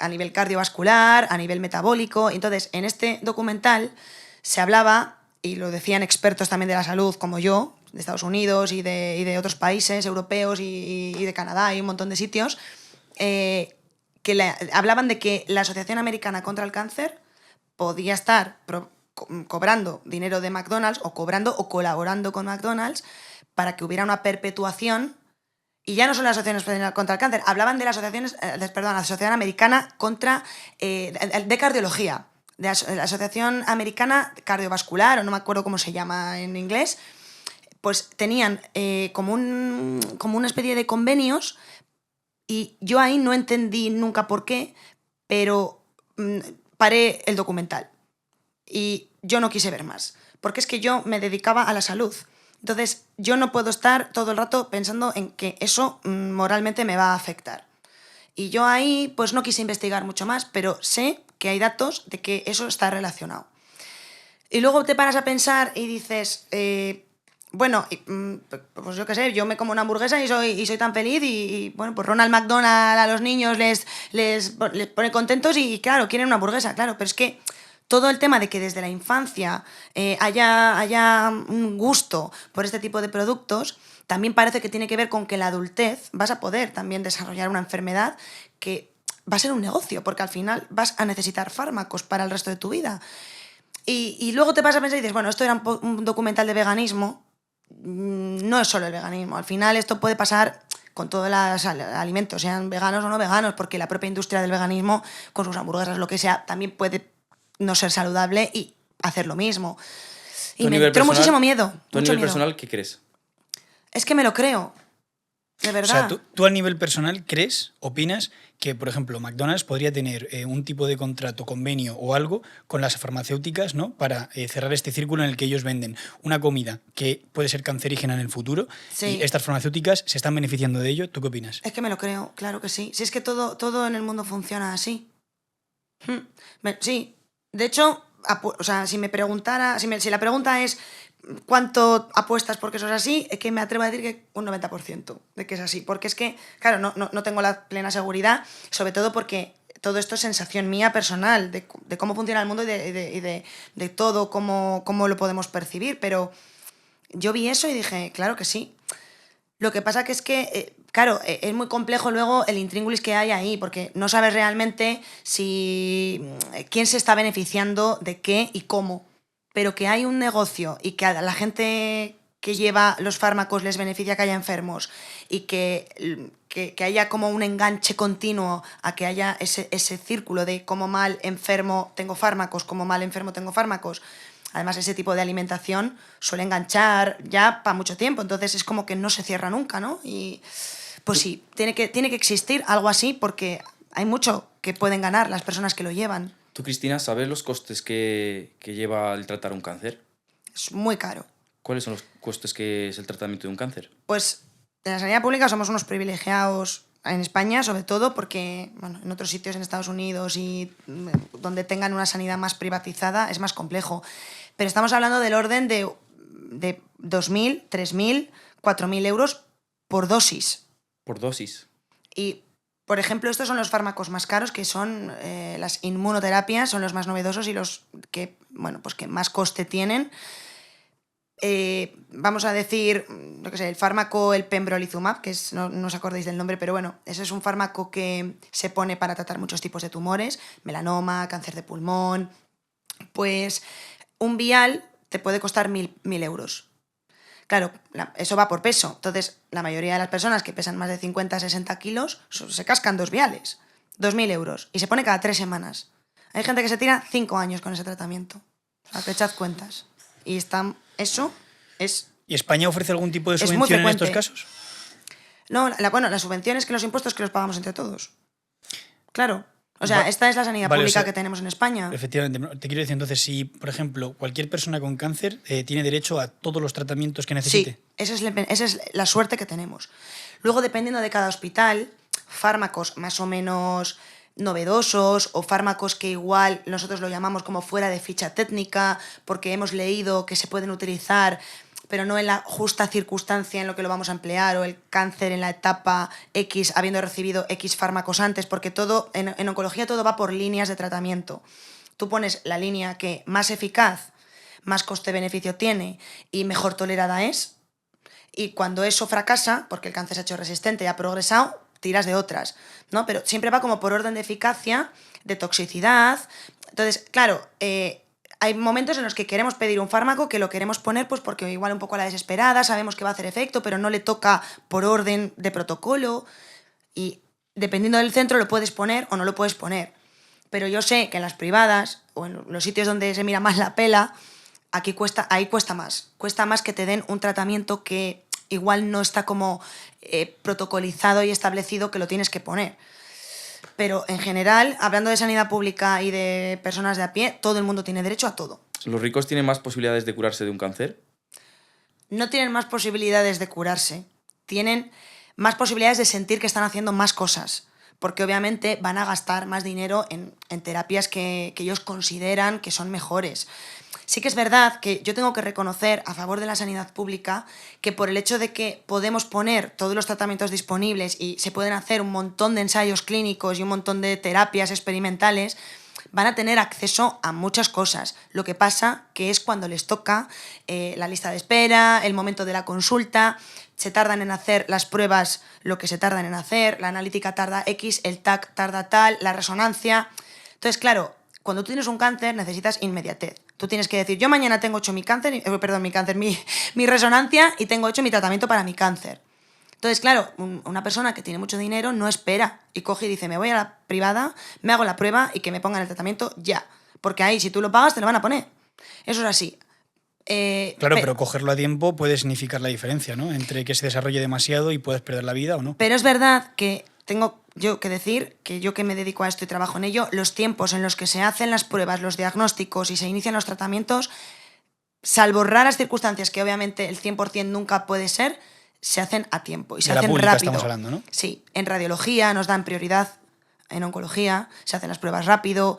a nivel cardiovascular, a nivel metabólico. Entonces, en este documental se hablaba, y lo decían expertos también de la salud como yo, de Estados Unidos y de otros países europeos y de Canadá y un montón de sitios, hablaban de que la Asociación Americana contra el Cáncer podía estar cobrando dinero de McDonald's o cobrando o colaborando con McDonald's para que hubiera una perpetuación. Y ya no son las asociaciones contra el cáncer, hablaban de las asociaciones, la Asociación Americana contra de cardiología, de la Asociación Americana Cardiovascular, o no me acuerdo cómo se llama en inglés, pues tenían como una especie de convenios, y yo ahí no entendí nunca por qué, pero paré el documental y yo no quise ver más, porque es que yo me dedicaba a la salud. Entonces yo no puedo estar todo el rato pensando en que eso moralmente me va a afectar. Y yo ahí pues no quise investigar mucho más, pero sé que hay datos de que eso está relacionado. Y luego te paras a pensar y dices, bueno, pues yo qué sé, yo me como una hamburguesa y soy tan feliz y bueno, pues Ronald McDonald a los niños les pone contentos y claro, quieren una hamburguesa, claro, pero es que todo el tema de que desde la infancia haya un gusto por este tipo de productos también parece que tiene que ver con que en la adultez vas a poder también desarrollar una enfermedad que va a ser un negocio, porque al final vas a necesitar fármacos para el resto de tu vida. Y luego te vas a pensar y dices, bueno, esto era un documental de veganismo. No es solo el veganismo. Al final esto puede pasar con todos los alimentos, sean veganos o no veganos, porque la propia industria del veganismo, con sus hamburguesas, lo que sea, también puede no ser saludable y hacer lo mismo. Y me entró muchísimo miedo. ¿Tú a nivel personal qué crees? Es que me lo creo. De verdad. O sea, ¿tú a nivel personal crees, opinas que, por ejemplo, McDonald's podría tener un tipo de contrato, convenio o algo con las farmacéuticas, ¿no? Para cerrar este círculo en el que ellos venden una comida que puede ser cancerígena en el futuro, sí. Y estas farmacéuticas se están beneficiando de ello? ¿Tú qué opinas? Es que me lo creo, claro que sí. Si es que todo en el mundo funciona así. Sí. De hecho, o sea, si me preguntara, si la pregunta es ¿cuánto apuestas porque eso es así? Es que me atrevo a decir que un 90% de que es así. Porque es que, claro, no tengo la plena seguridad, sobre todo porque todo esto es sensación mía personal, de cómo funciona el mundo y de todo, cómo lo podemos percibir. Pero yo vi eso y dije, claro que sí. Lo que pasa que es que, claro, es muy complejo luego el intríngulis que hay ahí, porque no sabes realmente quién se está beneficiando de qué y cómo. Pero que hay un negocio y que a la gente que lleva los fármacos les beneficia que haya enfermos y que haya como un enganche continuo a que haya ese círculo de como mal enfermo tengo fármacos, como mal enfermo tengo fármacos. Además, ese tipo de alimentación suele enganchar ya para mucho tiempo, entonces es como que no se cierra nunca, ¿no? Y pues sí, tiene que existir algo así porque hay mucho que pueden ganar las personas que lo llevan. Tú, Cristina, ¿sabes los costes que lleva el tratar un cáncer? Es muy caro. ¿Cuáles son los costes que es el tratamiento de un cáncer? Pues en la sanidad pública somos unos privilegiados en España, sobre todo porque bueno, en otros sitios, en Estados Unidos y donde tengan una sanidad más privatizada, es más complejo. Pero estamos hablando del orden de 2.000, 3.000, 4.000 euros por dosis. Por dosis. Y, por ejemplo, estos son los fármacos más caros, que son las inmunoterapias, son los más novedosos y los que, bueno, pues que más coste tienen. Vamos a decir, lo que sé, el fármaco, el pembrolizumab, que es, no os acordéis del nombre, pero bueno, ese es un fármaco que se pone para tratar muchos tipos de tumores, melanoma, cáncer de pulmón. Pues un vial te puede costar 1.000 euros. Claro, eso va por peso. Entonces, la mayoría de las personas que pesan más de 50, 60 kilos se cascan 2 viales. 2.000 euros. Y se pone cada 3 semanas. Hay gente que se tira 5 años con ese tratamiento. O sea, te echad cuentas. Y eso es... ¿Y España ofrece algún tipo de subvención en estos casos? No, la subvención es que los impuestos que los pagamos entre todos. Claro. O sea, esta es la sanidad pública, o sea, que tenemos en España. Efectivamente. Te quiero decir, entonces, si, por ejemplo, cualquier persona con cáncer tiene derecho a todos los tratamientos que necesite. Sí, esa es la suerte que tenemos. Luego, dependiendo de cada hospital, fármacos más o menos novedosos o fármacos que igual nosotros lo llamamos como fuera de ficha técnica porque hemos leído que se pueden utilizar pero no en la justa circunstancia en lo que lo vamos a emplear, o el cáncer en la etapa X habiendo recibido X fármacos antes, porque todo en oncología todo va por líneas de tratamiento. Tú pones la línea que más eficaz, más coste-beneficio tiene y mejor tolerada es, y cuando eso fracasa, porque el cáncer se ha hecho resistente y ha progresado, tiras de otras, ¿no? Pero siempre va como por orden de eficacia, de toxicidad. Entonces, claro, hay momentos en los que queremos pedir un fármaco que lo queremos poner pues porque igual un poco a la desesperada, sabemos que va a hacer efecto, pero no le toca por orden de protocolo y dependiendo del centro lo puedes poner o no lo puedes poner. Pero yo sé que en las privadas o en los sitios donde se mira más la pela, ahí cuesta más. Cuesta más que te den un tratamiento que igual no está como protocolizado y establecido que lo tienes que poner. Pero en general, hablando de sanidad pública y de personas de a pie, todo el mundo tiene derecho a todo. ¿Los ricos tienen más posibilidades de curarse de un cáncer? No tienen más posibilidades de curarse, tienen más posibilidades de sentir que están haciendo más cosas, porque obviamente van a gastar más dinero en terapias que ellos consideran que son mejores. Sí que es verdad que yo tengo que reconocer a favor de la sanidad pública que por el hecho de que podemos poner todos los tratamientos disponibles y se pueden hacer un montón de ensayos clínicos y un montón de terapias experimentales, van a tener acceso a muchas cosas. Lo que pasa que es cuando les toca la lista de espera, el momento de la consulta, se tardan en hacer las pruebas lo que se tardan en hacer, la analítica tarda X, el TAC tarda tal, la resonancia. Entonces, claro, cuando tú tienes un cáncer necesitas inmediatez. Tú tienes que decir, yo mañana tengo hecho mi resonancia y tengo hecho mi tratamiento para mi cáncer. Entonces, claro, una persona que tiene mucho dinero no espera y coge y dice, me voy a la privada, me hago la prueba y que me pongan el tratamiento ya. Porque ahí, si tú lo pagas, te lo van a poner. Eso es así. Claro, pero cogerlo a tiempo puede significar la diferencia, ¿no? Entre que se desarrolle demasiado y puedes perder la vida o no. Pero es verdad que tengo yo que decir que yo que me dedico a esto y trabajo en ello, los tiempos en los que se hacen las pruebas, los diagnósticos y se inician los tratamientos, salvo raras circunstancias que obviamente el 100% nunca puede ser, se hacen a tiempo y se hacen rápido. Estamos hablando, ¿no? Sí, en radiología nos dan prioridad, en oncología se hacen las pruebas rápido,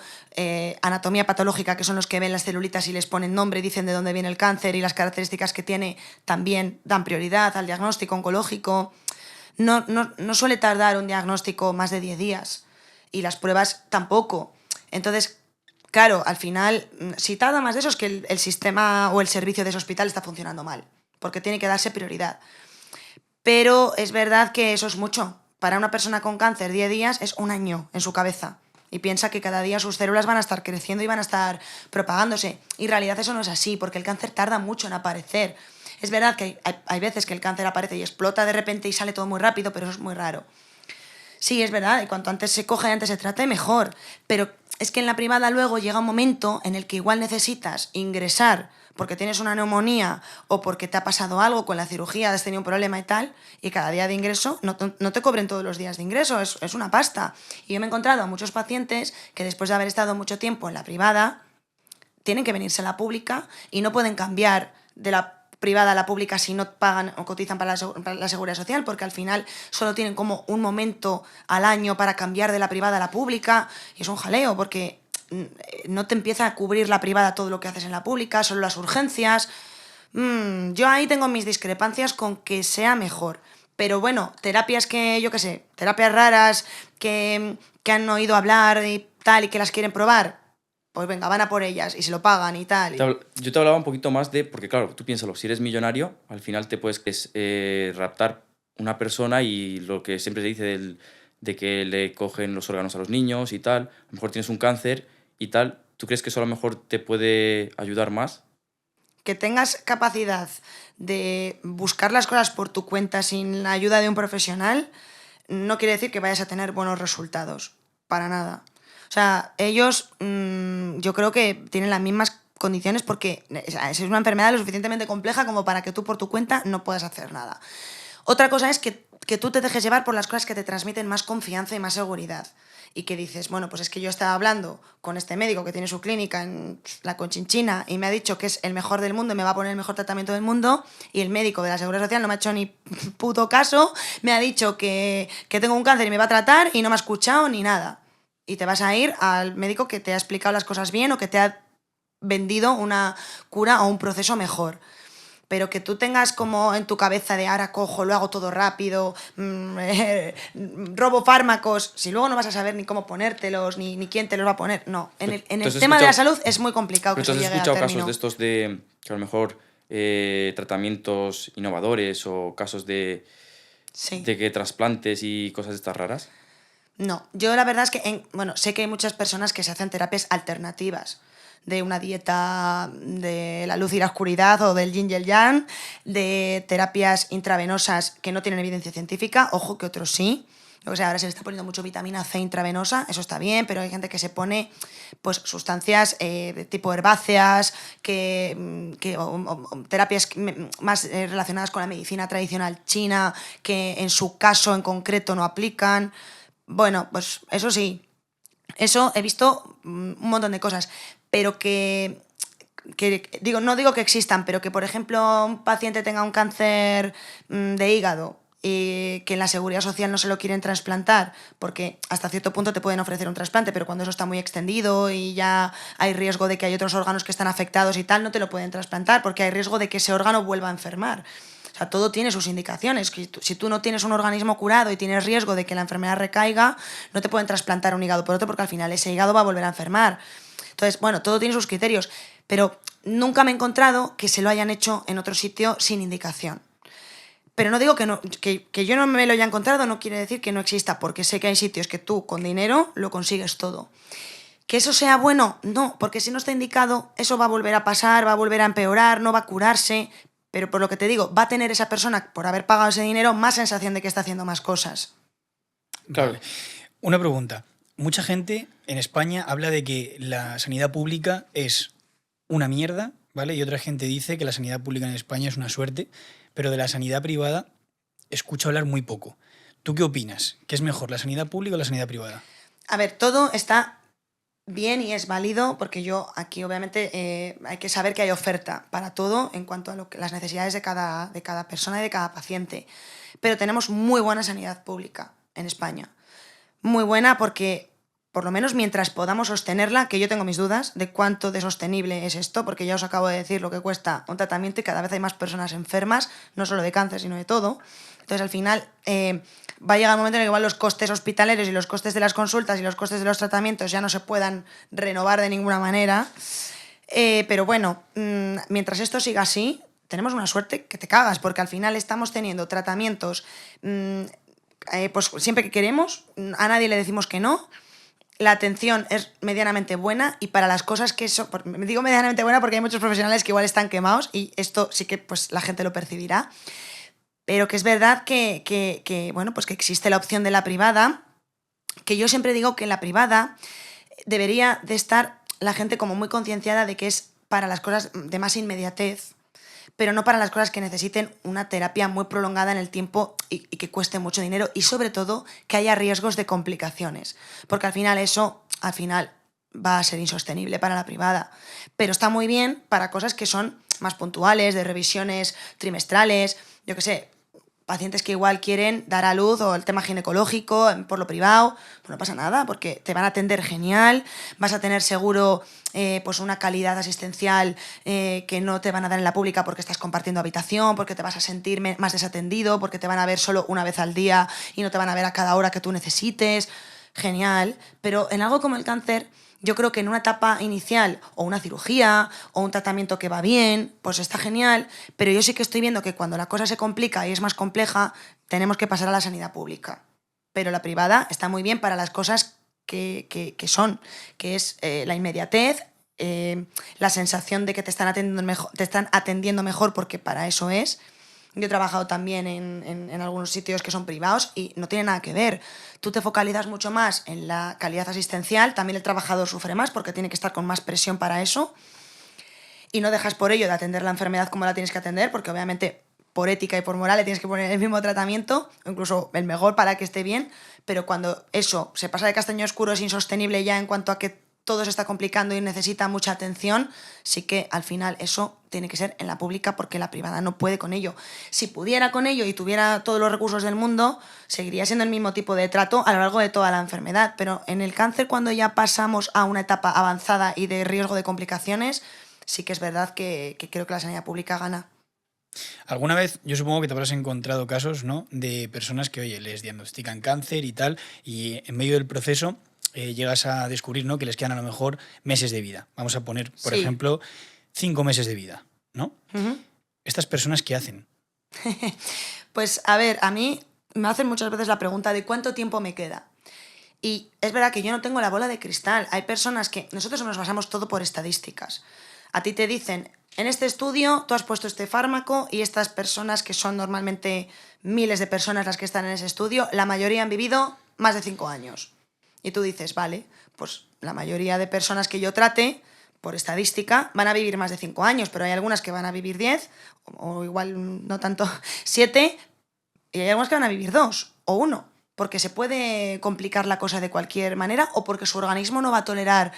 anatomía patológica, que son los que ven las celulitas y les ponen nombre y dicen de dónde viene el cáncer y las características que tiene, también dan prioridad al diagnóstico oncológico. No suele tardar un diagnóstico más de 10 días y las pruebas tampoco. Entonces, claro, al final, si tarda más de eso es que el sistema o el servicio de ese hospital está funcionando mal, porque tiene que darse prioridad. Pero es verdad que eso es mucho. Para una persona con cáncer, 10 días es un año en su cabeza. Y piensa que cada día sus células van a estar creciendo y van a estar propagándose. Y en realidad eso no es así, porque el cáncer tarda mucho en aparecer. Es verdad que hay veces que el cáncer aparece y explota de repente y sale todo muy rápido, pero eso es muy raro. Sí, es verdad, y cuanto antes se coge y antes se trate, mejor. Pero es que en la privada luego llega un momento en el que igual necesitas ingresar porque tienes una neumonía o porque te ha pasado algo con la cirugía, has tenido un problema y tal, y cada día de ingreso no te cobren todos los días de ingreso, es una pasta. Y yo me he encontrado a muchos pacientes que después de haber estado mucho tiempo en la privada, tienen que venirse a la pública y no pueden cambiar de la privada a la pública si no pagan o cotizan para la seguridad social, porque al final solo tienen como un momento al año para cambiar de la privada a la pública, y es un jaleo, porque no te empieza a cubrir la privada todo lo que haces en la pública, solo las urgencias. Yo ahí tengo mis discrepancias con que sea mejor. Pero bueno, terapias que, yo qué sé, terapias raras que han oído hablar y tal y que las quieren probar, pues venga, van a por ellas y se lo pagan y tal. Yo te hablaba un poquito más de, porque claro, tú piénsalo, si eres millonario, al final te puedes raptar una persona y lo que siempre se dice de que le cogen los órganos a los niños y tal, a lo mejor tienes un cáncer y tal, ¿tú crees que eso a lo mejor te puede ayudar más? Que tengas capacidad de buscar las cosas por tu cuenta sin la ayuda de un profesional no quiere decir que vayas a tener buenos resultados, para nada. O sea, ellos yo creo que tienen las mismas condiciones porque es una enfermedad lo suficientemente compleja como para que tú por tu cuenta no puedas hacer nada. Otra cosa es que tú te dejes llevar por las cosas que te transmiten más confianza y más seguridad. Y que dices, bueno, pues es que yo estaba hablando con este médico que tiene su clínica en la Conchinchina y me ha dicho que es el mejor del mundo y me va a poner el mejor tratamiento del mundo, y el médico de la Seguridad Social no me ha hecho ni puto caso, me ha dicho que tengo un cáncer y me va a tratar y no me ha escuchado ni nada. Y te vas a ir al médico que te ha explicado las cosas bien o que te ha vendido una cura o un proceso mejor. Pero que tú tengas como en tu cabeza de ahora cojo, lo hago todo rápido, robo fármacos, si luego no vas a saber ni cómo ponértelos, ni quién te los va a poner. No, en el tema de la salud es muy complicado que se llegue a término. ¿Pero has escuchado casos de estos de que a lo mejor tratamientos innovadores o casos de que trasplantes y cosas de estas raras? No, yo la verdad es que sé que hay muchas personas que se hacen terapias alternativas, de una dieta de la luz y la oscuridad o del yin y el yang, de terapias intravenosas que no tienen evidencia científica, ojo que otros sí, O sea, ahora se le está poniendo mucho vitamina C intravenosa, eso está bien, pero hay gente que se pone pues sustancias de tipo herbáceas, o terapias más relacionadas con la medicina tradicional china, que en su caso en concreto no aplican. Bueno, pues eso sí, eso he visto un montón de cosas, pero no digo que existan, pero que por ejemplo un paciente tenga un cáncer de hígado y que en la seguridad social no se lo quieren trasplantar, porque hasta cierto punto te pueden ofrecer un trasplante, pero cuando eso está muy extendido y ya hay riesgo de que hay otros órganos que están afectados y tal, no te lo pueden trasplantar porque hay riesgo de que ese órgano vuelva a enfermar. O sea, todo tiene sus indicaciones. Si tú no tienes un organismo curado y tienes riesgo de que la enfermedad recaiga, no te pueden trasplantar un hígado por otro porque al final ese hígado va a volver a enfermar. Entonces, bueno, todo tiene sus criterios, pero nunca me he encontrado que se lo hayan hecho en otro sitio sin indicación. Pero no digo que yo no me lo haya encontrado, no quiere decir que no exista, porque sé que hay sitios que tú con dinero lo consigues todo. ¿Que eso sea bueno? No, porque si no está indicado, eso va a volver a pasar, va a volver a empeorar, no va a curarse. Pero por lo que te digo, va a tener esa persona, por haber pagado ese dinero, más sensación de que está haciendo más cosas. Claro. Vale. Una pregunta. Mucha gente en España habla de que la sanidad pública es una mierda, ¿vale? Y otra gente dice que la sanidad pública en España es una suerte, pero de la sanidad privada escucho hablar muy poco. ¿Tú qué opinas? ¿Qué es mejor, la sanidad pública o la sanidad privada? A ver, todo está bien y es válido, porque yo aquí obviamente hay que saber que hay oferta para todo en cuanto a las necesidades de cada persona y de cada paciente. Pero tenemos muy buena sanidad pública en España. Muy buena porque, por lo menos mientras podamos sostenerla, que yo tengo mis dudas de cuánto de sostenible es esto, porque ya os acabo de decir lo que cuesta un tratamiento y cada vez hay más personas enfermas, no solo de cáncer, sino de todo. Entonces, al final, va a llegar un momento en el que igual los costes hospitalarios y los costes de las consultas y los costes de los tratamientos ya no se puedan renovar de ninguna manera. Pero bueno, mientras esto siga así, tenemos una suerte que te cagas, porque al final estamos teniendo tratamientos pues siempre que queremos, a nadie le decimos que no. La atención es medianamente buena y para las cosas que son... Digo medianamente buena porque hay muchos profesionales que igual están quemados y esto sí que pues, la gente lo percibirá. Pero que es verdad bueno, pues que existe la opción de la privada, que yo siempre digo que en la privada debería de estar la gente como muy concienciada de que es para las cosas de más inmediatez, pero no para las cosas que necesiten una terapia muy prolongada en el tiempo y que cueste mucho dinero y sobre todo que haya riesgos de complicaciones, porque al final eso va a ser insostenible para la privada, pero está muy bien para cosas que son más puntuales, de revisiones trimestrales, yo qué sé, pacientes que igual quieren dar a luz o el tema ginecológico por lo privado, pues no pasa nada porque te van a atender genial, vas a tener seguro pues una calidad asistencial que no te van a dar en la pública porque estás compartiendo habitación, porque te vas a sentir más desatendido, porque te van a ver solo una vez al día y no te van a ver a cada hora que tú necesites, genial, pero en algo como el cáncer yo creo que en una etapa inicial o una cirugía o un tratamiento que va bien, pues está genial, pero yo sí que estoy viendo que cuando la cosa se complica y es más compleja, tenemos que pasar a la sanidad pública. Pero la privada está muy bien para las cosas que es la inmediatez, la sensación de que te están atendiendo mejor porque para eso es. Yo he trabajado también en algunos sitios que son privados y no tiene nada que ver. Tú te focalizas mucho más en la calidad asistencial, también el trabajador sufre más porque tiene que estar con más presión para eso y no dejas por ello de atender la enfermedad como la tienes que atender porque obviamente por ética y por moral le tienes que poner el mismo tratamiento, o incluso el mejor para que esté bien, pero cuando eso se pasa de castaño oscuro es insostenible ya en cuanto a que todo se está complicando y necesita mucha atención, sí que al final eso tiene que ser en la pública porque la privada no puede con ello. Si pudiera con ello y tuviera todos los recursos del mundo, seguiría siendo el mismo tipo de trato a lo largo de toda la enfermedad. Pero en el cáncer, cuando ya pasamos a una etapa avanzada y de riesgo de complicaciones, sí que es verdad que creo que la sanidad pública gana. Alguna vez, yo supongo que te habrás encontrado casos, ¿no?, de personas que, oye, les diagnostican cáncer y tal, y en medio del proceso llegas a descubrir, ¿no?, que les quedan a lo mejor meses de vida. Vamos a poner, por ejemplo, 5 meses de vida, ¿no? Uh-huh. ¿Estas personas qué hacen? Pues, a ver, a mí me hacen muchas veces la pregunta de cuánto tiempo me queda. Y es verdad que yo no tengo la bola de cristal. Hay personas que... Nosotros nos basamos todo por estadísticas. A ti te dicen, en este estudio tú has puesto este fármaco y estas personas, que son normalmente miles de personas las que están en ese estudio, la mayoría han vivido más de 5 años. Y tú dices, vale, pues la mayoría de personas que yo trate, por estadística, van a vivir más de 5 años, pero hay algunas que van a vivir 10, o igual no tanto 7, y hay algunas que van a vivir 2 o 1, porque se puede complicar la cosa de cualquier manera o porque su organismo no va a tolerar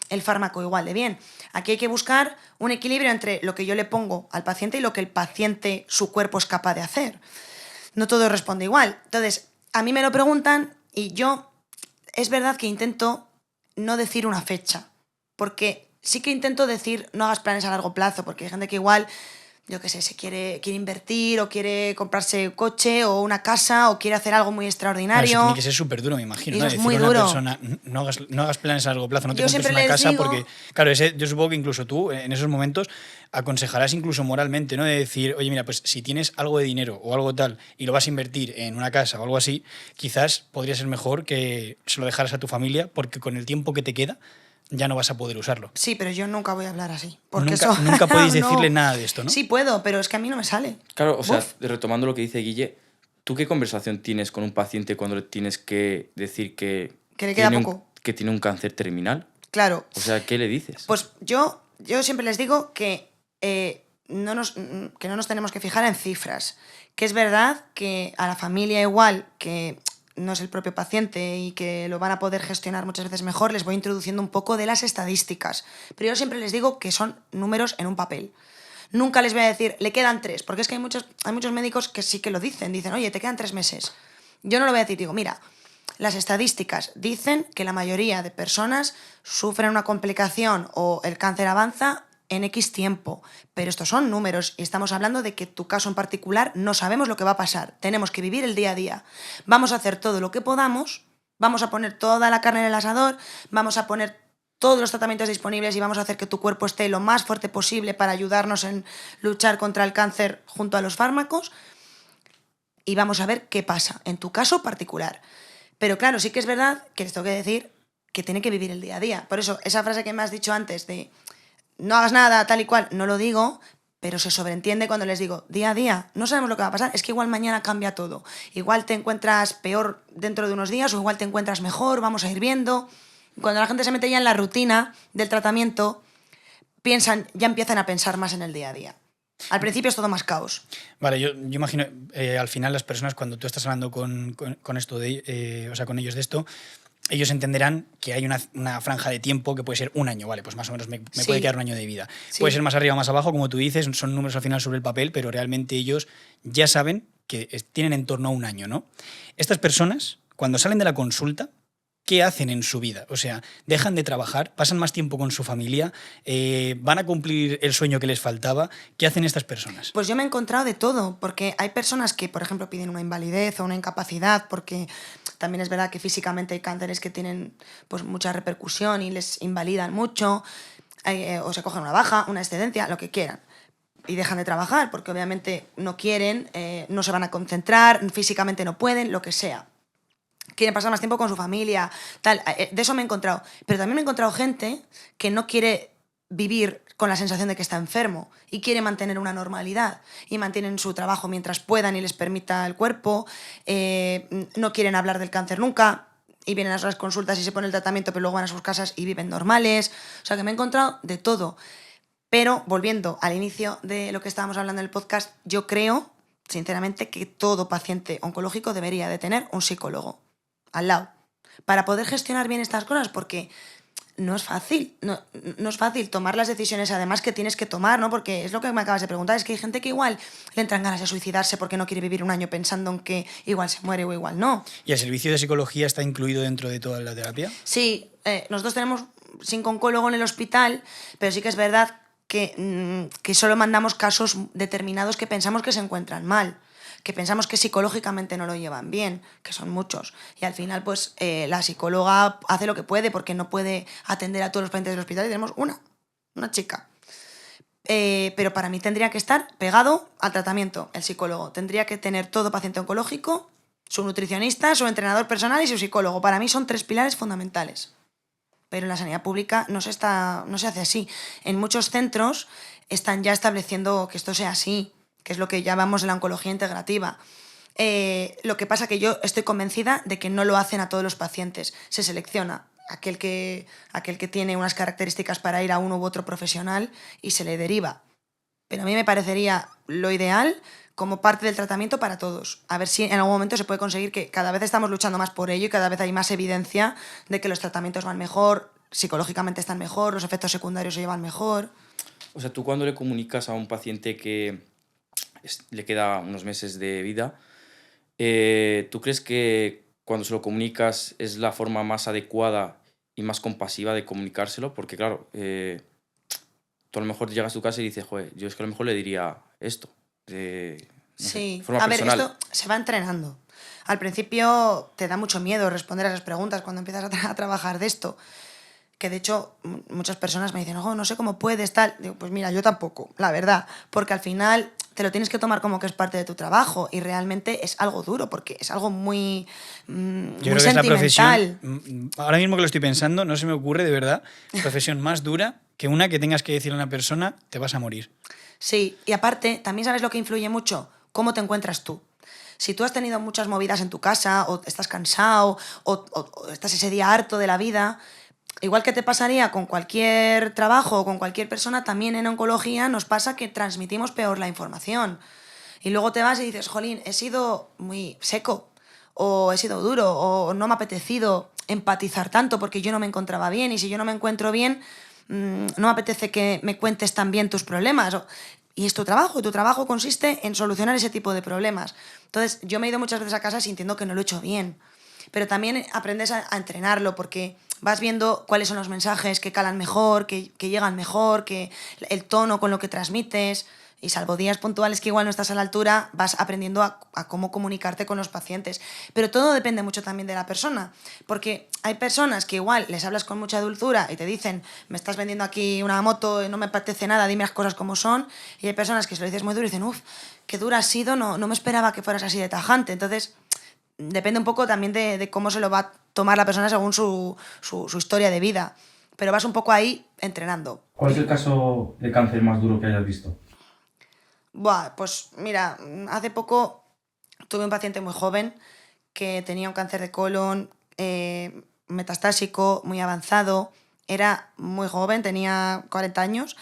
el fármaco igual de bien. Aquí hay que buscar un equilibrio entre lo que yo le pongo al paciente y lo que el paciente, su cuerpo, es capaz de hacer. No todo responde igual. Entonces, a mí me lo preguntan y yo, es verdad que intento no decir una fecha, porque sí que intento decir no hagas planes a largo plazo, porque hay gente que igual, yo qué sé, se quiere invertir o quiere comprarse un coche o una casa o quiere hacer algo muy extraordinario. Claro, eso tiene que ser súper duro, me imagino, Y ¿no? eso es Decirle muy a una duro. persona, no hagas planes a largo plazo, no te Yo compres siempre una les casa, digo- porque, claro, yo supongo que incluso tú, en esos momentos, aconsejarás incluso moralmente, ¿no? De decir, oye, mira, pues si tienes algo de dinero o algo tal y lo vas a invertir en una casa o algo así, quizás podría ser mejor que se lo dejaras a tu familia, porque con el tiempo que te queda ya no vas a poder usarlo. Sí, pero yo nunca voy a hablar así. Porque Nunca podéis no. decirle nada de esto, ¿no? Sí puedo, pero es que a mí no me sale. Claro, o sea, Uf. retomando lo que dice Guille, ¿tú qué conversación tienes con un paciente cuando le tienes que decir que le queda tiene poco. que tiene un cáncer terminal? Claro. O sea, ¿qué le dices? Pues yo siempre les digo que no nos tenemos que fijar en cifras. Que es verdad que a la familia igual, que no es el propio paciente y que lo van a poder gestionar muchas veces mejor, les voy introduciendo un poco de las estadísticas. Pero yo siempre les digo que son números en un papel. Nunca les voy a decir, le quedan 3, porque es que hay muchos médicos que sí que lo dicen. Dicen, oye, te quedan 3 meses. Yo no lo voy a decir, digo, mira, las estadísticas dicen que la mayoría de personas sufren una complicación o el cáncer avanza en X tiempo, pero estos son números y estamos hablando de que tu caso en particular no sabemos lo que va a pasar, tenemos que vivir el día a día, vamos a hacer todo lo que podamos, vamos a poner toda la carne en el asador, vamos a poner todos los tratamientos disponibles y vamos a hacer que tu cuerpo esté lo más fuerte posible para ayudarnos en luchar contra el cáncer junto a los fármacos y vamos a ver qué pasa en tu caso particular. Pero claro, sí que es verdad que les tengo que decir que tiene que vivir el día a día. Por eso, esa frase que me has dicho antes de no hagas nada, tal y cual, no lo digo, pero se sobreentiende cuando les digo día a día, no sabemos lo que va a pasar, es que igual mañana cambia todo. Igual te encuentras peor dentro de unos días o igual te encuentras mejor, vamos a ir viendo. Cuando la gente se mete ya en la rutina del tratamiento, ya empiezan a pensar más en el día a día. Al principio es todo más caos. Vale, yo imagino, al final las personas, cuando tú estás hablando con esto o sea, con ellos de esto, ellos entenderán que hay una franja de tiempo que puede ser un año, vale, pues más o menos me Sí. puede quedar un año de vida. Sí. Puede ser más arriba o más abajo, como tú dices, son números al final sobre el papel, pero realmente ellos ya saben que tienen en torno a un año, ¿no? Estas personas, cuando salen de la consulta, ¿qué hacen en su vida? O sea, dejan de trabajar, pasan más tiempo con su familia, van a cumplir el sueño que les faltaba. ¿Qué hacen estas personas? Pues yo me he encontrado de todo, porque hay personas que, por ejemplo, piden una invalidez o una incapacidad, porque también es verdad que físicamente hay cánceres que tienen pues mucha repercusión y les invalidan mucho, o se cogen una baja, una excedencia, lo que quieran. Y dejan de trabajar, porque obviamente no quieren, no se van a concentrar, físicamente no pueden, lo que sea. Quieren pasar más tiempo con su familia, tal. De eso me he encontrado. Pero también me he encontrado gente que no quiere vivir con la sensación de que está enfermo y quiere mantener una normalidad y mantienen su trabajo mientras puedan y les permita el cuerpo, no quieren hablar del cáncer nunca y vienen a las consultas y se ponen el tratamiento pero luego van a sus casas y viven normales. O sea que me he encontrado de todo. Pero volviendo al inicio de lo que estábamos hablando en el podcast, yo creo, sinceramente, que todo paciente oncológico debería de tener un psicólogo al lado, para poder gestionar bien estas cosas, porque no es fácil, no es fácil tomar las decisiones además que tienes que tomar, ¿no? Porque es lo que me acabas de preguntar, es que hay gente que igual le entran ganas de suicidarse porque no quiere vivir un año pensando en que igual se muere o igual no. ¿Y el servicio de psicología está incluido dentro de toda la terapia? Sí, nosotros tenemos psicooncólogo en el hospital, pero sí que es verdad que solo mandamos casos determinados que pensamos que se encuentran mal, que pensamos que psicológicamente no lo llevan bien, que son muchos. Y al final, pues, la psicóloga hace lo que puede porque no puede atender a todos los pacientes del hospital y tenemos una chica. Pero para mí tendría que estar pegado al tratamiento, el psicólogo. Tendría que tener todo paciente oncológico, su nutricionista, su entrenador personal y su psicólogo. Para mí son 3 pilares fundamentales. pero en la sanidad pública no se hace así. En muchos centros están ya estableciendo que esto sea así, que es lo que llamamos la oncología integrativa. Lo que pasa que yo estoy convencida de que no lo hacen a todos los pacientes. Se selecciona aquel que tiene unas características para ir a uno u otro profesional y se le deriva. Pero a mí me parecería lo ideal como parte del tratamiento para todos. A ver si en algún momento se puede conseguir, que cada vez estamos luchando más por ello y cada vez hay más evidencia de que los tratamientos van mejor, psicológicamente están mejor, los efectos secundarios se llevan mejor. O sea, tú cuando le comunicas a un paciente que le queda unos meses de vida, ¿tú crees que cuando se lo comunicas es la forma más adecuada y más compasiva de comunicárselo? Porque claro, tú a lo mejor llegas a tu casa y dices, joder, yo es que a lo mejor le diría esto. Sí, forma a ver, personal. esto se va entrenando. Al principio te da mucho miedo responder a esas preguntas cuando empiezas a trabajar de esto. Que de hecho muchas personas me dicen, ojo, no sé cómo puedes, tal. Digo, pues mira, yo tampoco, la verdad. Porque al final te lo tienes que tomar como que es parte de tu trabajo y realmente es algo duro porque es algo muy, Yo muy creo que es la sentimental. profesión, ahora mismo que lo estoy pensando, no se me ocurre de verdad, profesión más dura que una que tengas que decirle a una persona, te vas a morir. Sí, y aparte, también sabes lo que influye mucho, cómo te encuentras tú. Si tú has tenido muchas movidas en tu casa, o estás cansado, o estás ese día harto de la vida, igual que te pasaría con cualquier trabajo o con cualquier persona, también en oncología nos pasa que transmitimos peor la información. Y luego te vas y dices, jolín, he sido muy seco, o he sido duro, o no me ha apetecido empatizar tanto porque yo no me encontraba bien, y si yo no me encuentro bien, no me apetece que me cuentes también tus problemas. Y es tu trabajo, y tu trabajo consiste en solucionar ese tipo de problemas. Entonces, yo me he ido muchas veces a casa sintiendo que no lo he hecho bien. Pero también aprendes a entrenarlo porque vas viendo cuáles son los mensajes que calan mejor, que llegan mejor, que el tono con lo que transmites. Y salvo días puntuales que igual no estás a la altura, vas aprendiendo a cómo comunicarte con los pacientes. Pero todo depende mucho también de la persona. Porque hay personas que igual les hablas con mucha dulzura y te dicen, me estás vendiendo aquí una moto, no me apetece nada, dime las cosas como son. Y hay personas que se lo dices muy duro y dicen, uff, qué dura has sido, no me esperaba que fueras así de tajante. Entonces, depende un poco también de cómo se lo va a tomar la persona según su historia de vida. Pero vas un poco ahí entrenando. ¿Cuál es el caso de cáncer más duro que hayas visto? Buah, pues mira, hace poco tuve un paciente muy joven que tenía un cáncer de colon metastásico muy avanzado, era muy joven, tenía 40 años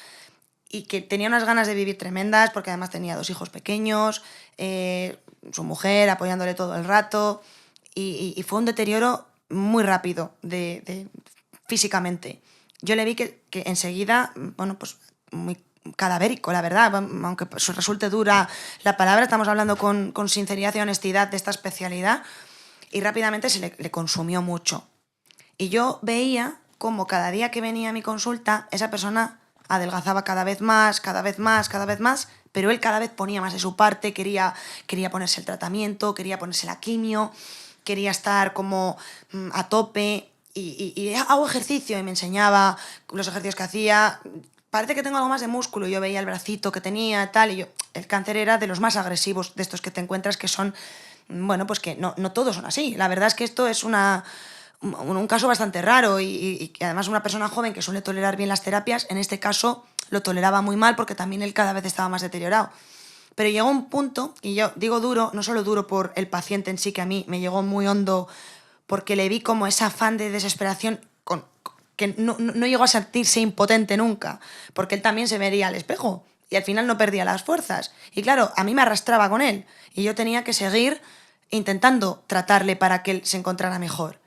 y que tenía unas ganas de vivir tremendas porque además tenía 2 hijos pequeños, su mujer apoyándole todo el rato y fue un deterioro muy rápido físicamente. Yo le vi que enseguida, bueno, pues muy cadavérico, la verdad, aunque pues resulte dura la palabra, estamos hablando con sinceridad y honestidad de esta especialidad, y rápidamente se le consumió mucho. Y yo veía cómo cada día que venía a mi consulta esa persona adelgazaba cada vez más, pero él cada vez ponía más de su parte, quería ponerse el tratamiento, quería ponerse la quimio, quería estar como a tope, y hago ejercicio, y me enseñaba los ejercicios que hacía. Parece que tengo algo más de músculo. Yo veía el bracito que tenía, tal, y el cáncer era de los más agresivos de estos que te encuentras, que son, bueno, pues que no todos son así. La verdad es que esto es un caso bastante raro y que además una persona joven que suele tolerar bien las terapias, en este caso lo toleraba muy mal porque también él cada vez estaba más deteriorado. Pero llegó un punto, y yo digo duro, no solo duro por el paciente en sí, que a mí me llegó muy hondo porque le vi como ese afán de desesperación que no llegó a sentirse impotente nunca, porque él también se vería al espejo y al final no perdía las fuerzas. Y claro, a mí me arrastraba con él y yo tenía que seguir intentando tratarle para que él se encontrara mejor.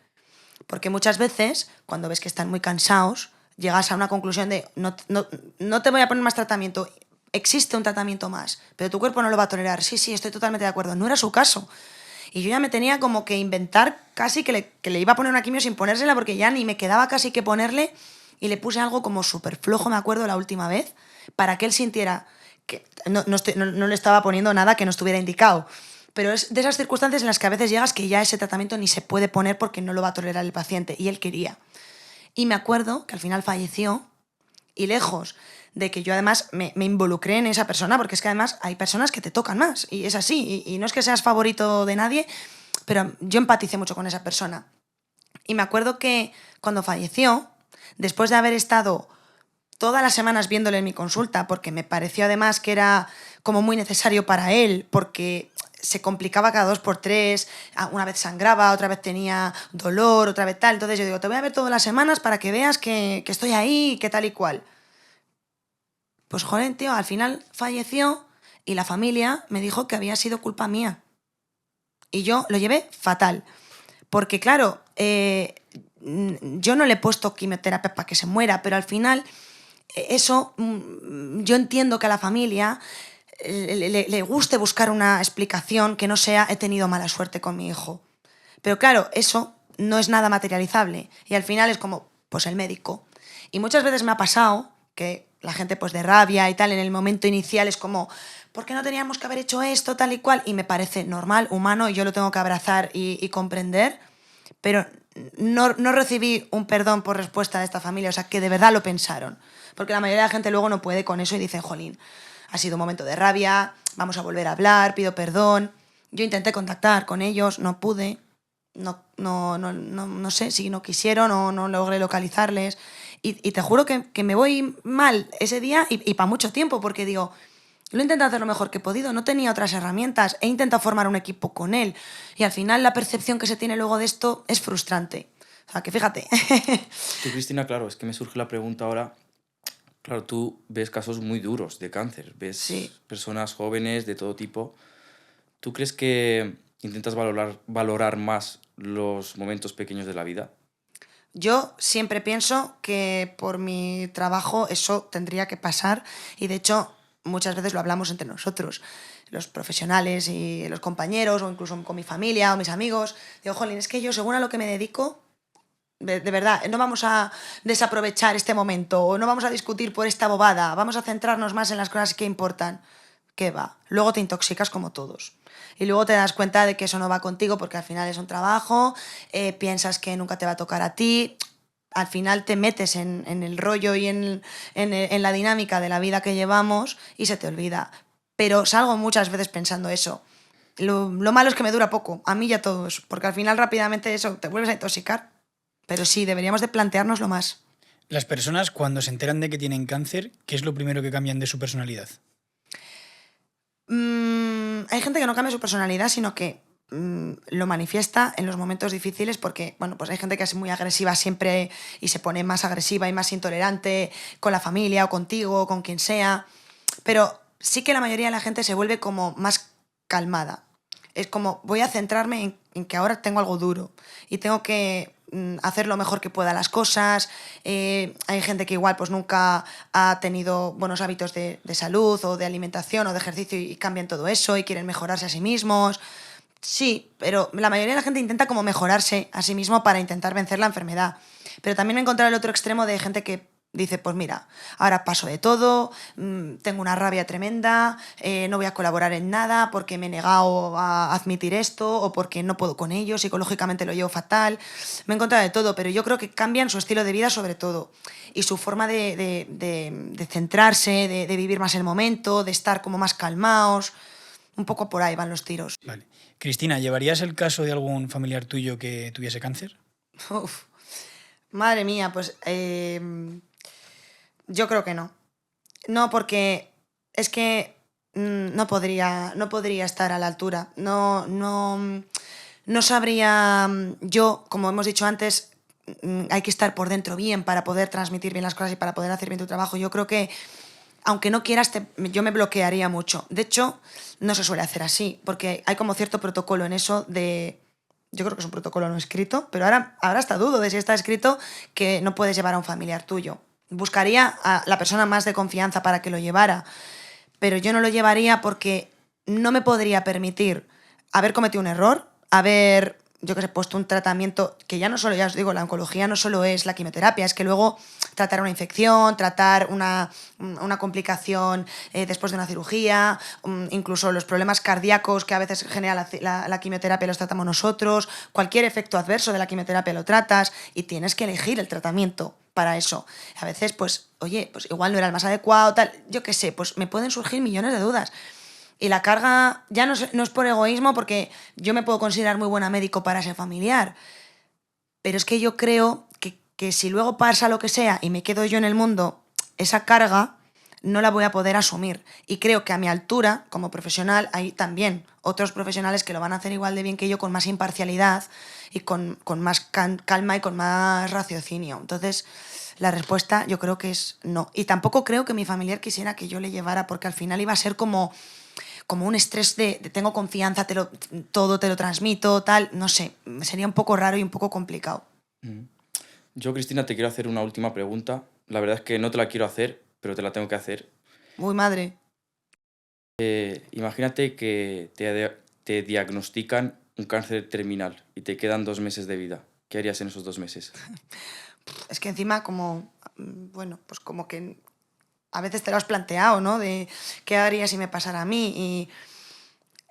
Porque muchas veces, cuando ves que están muy cansados, llegas a una conclusión de no te voy a poner más tratamiento, existe un tratamiento más, pero tu cuerpo no lo va a tolerar. Sí, estoy totalmente de acuerdo. No era su caso. Y yo ya me tenía como que inventar casi que le iba a poner una quimio sin ponérsela porque ya ni me quedaba casi que ponerle, y le puse algo como súper flojo, me acuerdo, la última vez, para que él sintiera que no le estaba poniendo nada que no estuviera indicado. Pero es de esas circunstancias en las que a veces llegas que ya ese tratamiento ni se puede poner porque no lo va a tolerar el paciente, y él quería. Y me acuerdo que al final falleció, y lejos de que yo además me involucré en esa persona, porque es que además hay personas que te tocan más, y es así, y no es que seas favorito de nadie, pero yo empaticé mucho con esa persona. Y me acuerdo que cuando falleció, después de haber estado todas las semanas viéndole en mi consulta, porque me pareció además que era como muy necesario para él, porque se complicaba cada 2 por 3, una vez sangraba, otra vez tenía dolor, otra vez tal. Entonces yo digo, te voy a ver todas las semanas para que veas que estoy ahí, que tal y cual. Pues joder, tío, al final falleció y la familia me dijo que había sido culpa mía. Y yo lo llevé fatal. Porque claro, yo no le he puesto quimioterapia para que se muera, pero al final eso, yo entiendo que a la familia le guste buscar una explicación que no sea he tenido mala suerte con mi hijo. Pero claro, eso no es nada materializable y al final es como, pues el médico. Y muchas veces me ha pasado que la gente pues de rabia y tal, en el momento inicial es como, ¿por qué no teníamos que haber hecho esto, tal y cual? Y me parece normal, humano, y yo lo tengo que abrazar y comprender, pero no recibí un perdón por respuesta de esta familia, o sea, que de verdad lo pensaron. Porque la mayoría de la gente luego no puede con eso y dice, jolín, ha sido un momento de rabia, vamos a volver a hablar, pido perdón. Yo intenté contactar con ellos, no pude, no sé si no quisieron o no logré localizarles. Y te juro que me voy mal ese día y para mucho tiempo, porque digo, lo he intentado hacer lo mejor que he podido, no tenía otras herramientas, he intentado formar un equipo con él y al final la percepción que se tiene luego de esto es frustrante. O sea, que fíjate. Tú, Cristina, claro, es que me surge la pregunta ahora. Claro, tú ves casos muy duros de cáncer, ves Sí. personas jóvenes de todo tipo. ¿Tú crees que intentas valorar más los momentos pequeños de la vida? Yo siempre pienso que por mi trabajo eso tendría que pasar y de hecho muchas veces lo hablamos entre nosotros, los profesionales y los compañeros o incluso con mi familia o mis amigos. Digo, jolín, es que yo según a lo que me dedico, de verdad, no vamos a desaprovechar este momento o no vamos a discutir por esta bobada, vamos a centrarnos más en las cosas que importan. ¿Qué va? Luego te intoxicas como todos. Y luego te das cuenta de que eso no va contigo porque al final es un trabajo, piensas que nunca te va a tocar a ti, al final te metes en el rollo y en la dinámica de la vida que llevamos y se te olvida. Pero salgo muchas veces pensando eso. Lo malo es que me dura poco, a mí y a todos, porque al final rápidamente eso, te vuelves a intoxicar. Pero sí, deberíamos de planteárnoslo más. Las personas cuando se enteran de que tienen cáncer, ¿qué es lo primero que cambian de su personalidad? Hay gente que no cambia su personalidad, sino que lo manifiesta en los momentos difíciles porque, bueno, pues hay gente que es muy agresiva siempre y se pone más agresiva y más intolerante con la familia o contigo o con quien sea, pero sí que la mayoría de la gente se vuelve como más calmada. Es como, voy a centrarme en que ahora tengo algo duro y tengo que hacer lo mejor que pueda las cosas. Hay gente que igual pues nunca ha tenido buenos hábitos de salud o de alimentación o de ejercicio y cambian todo eso y quieren mejorarse a sí mismos. Sí, pero la mayoría de la gente intenta como mejorarse a sí mismo para intentar vencer la enfermedad. Pero también he encontrado el otro extremo de gente que dice, pues mira, ahora paso de todo, tengo una rabia tremenda, no voy a colaborar en nada porque me he negado a admitir esto o porque no puedo con ello, psicológicamente lo llevo fatal. Me he encontrado de todo, pero yo creo que cambian su estilo de vida sobre todo y su forma de centrarse, de vivir más el momento, de estar como más calmados. Un poco por ahí van los tiros. Vale. Cristina, ¿llevarías el caso de algún familiar tuyo que tuviese cáncer? Uf, madre mía, pues yo creo que no. No, porque es que no podría estar a la altura. No sabría yo, como hemos dicho antes, hay que estar por dentro bien para poder transmitir bien las cosas y para poder hacer bien tu trabajo. Yo creo que aunque no quieras, yo me bloquearía mucho. De hecho, no se suele hacer así, porque hay como cierto protocolo en eso de... Yo creo que es un protocolo no escrito, pero ahora hasta dudo de si está escrito que no puedes llevar a un familiar tuyo. Buscaría a la persona más de confianza para que lo llevara, pero yo no lo llevaría porque no me podría permitir haber cometido un error, haber, yo que sé, puesto un tratamiento que ya no solo, ya os digo, la oncología no solo es la quimioterapia, es que luego tratar una infección, tratar una complicación después de una cirugía, incluso los problemas cardíacos que a veces genera la quimioterapia los tratamos nosotros, cualquier efecto adverso de la quimioterapia lo tratas y tienes que elegir el tratamiento para eso. A veces, pues, oye, pues igual no era el más adecuado, tal, yo qué sé, pues me pueden surgir millones de dudas. Y la carga ya no es por egoísmo, porque yo me puedo considerar muy buena médico para ese familiar, pero es que yo creo que si luego pasa lo que sea y me quedo yo en el mundo, esa carga no la voy a poder asumir. Y creo que a mi altura, como profesional, hay también otros profesionales que lo van a hacer igual de bien que yo, con más imparcialidad y con más calma y con más raciocinio. Entonces, la respuesta yo creo que es no. Y tampoco creo que mi familiar quisiera que yo le llevara, porque al final iba a ser como un estrés de tengo confianza, todo te lo transmito, tal. No sé, sería un poco raro y un poco complicado. Yo, Cristina, te quiero hacer una última pregunta. La verdad es que no te la quiero hacer, pero te la tengo que hacer. Uy, madre. Imagínate que te diagnostican un cáncer terminal y te quedan 2 meses de vida. ¿Qué harías en esos 2 meses? Es que encima bueno, pues como que a veces te lo has planteado, ¿no? De qué haría si me pasara a mí. Y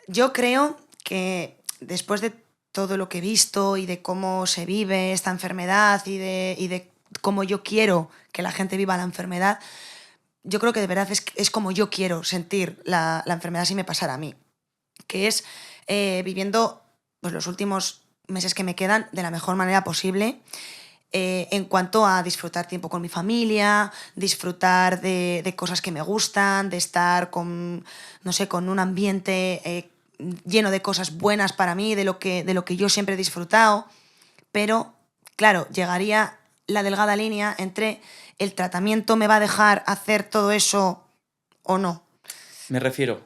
yo creo que después de todo lo que he visto y de cómo se vive esta enfermedad y de cómo yo quiero que la gente viva la enfermedad, yo creo que de verdad es como yo quiero sentir la enfermedad si me pasara a mí. Que es viviendo pues, los últimos meses que me quedan de la mejor manera posible, en cuanto a disfrutar tiempo con mi familia, disfrutar de cosas que me gustan, de estar con un ambiente lleno de cosas buenas para mí, de lo que yo siempre he disfrutado. Pero, claro, llegaría la delgada línea entre el tratamiento me va a dejar hacer todo eso o no. Me refiero...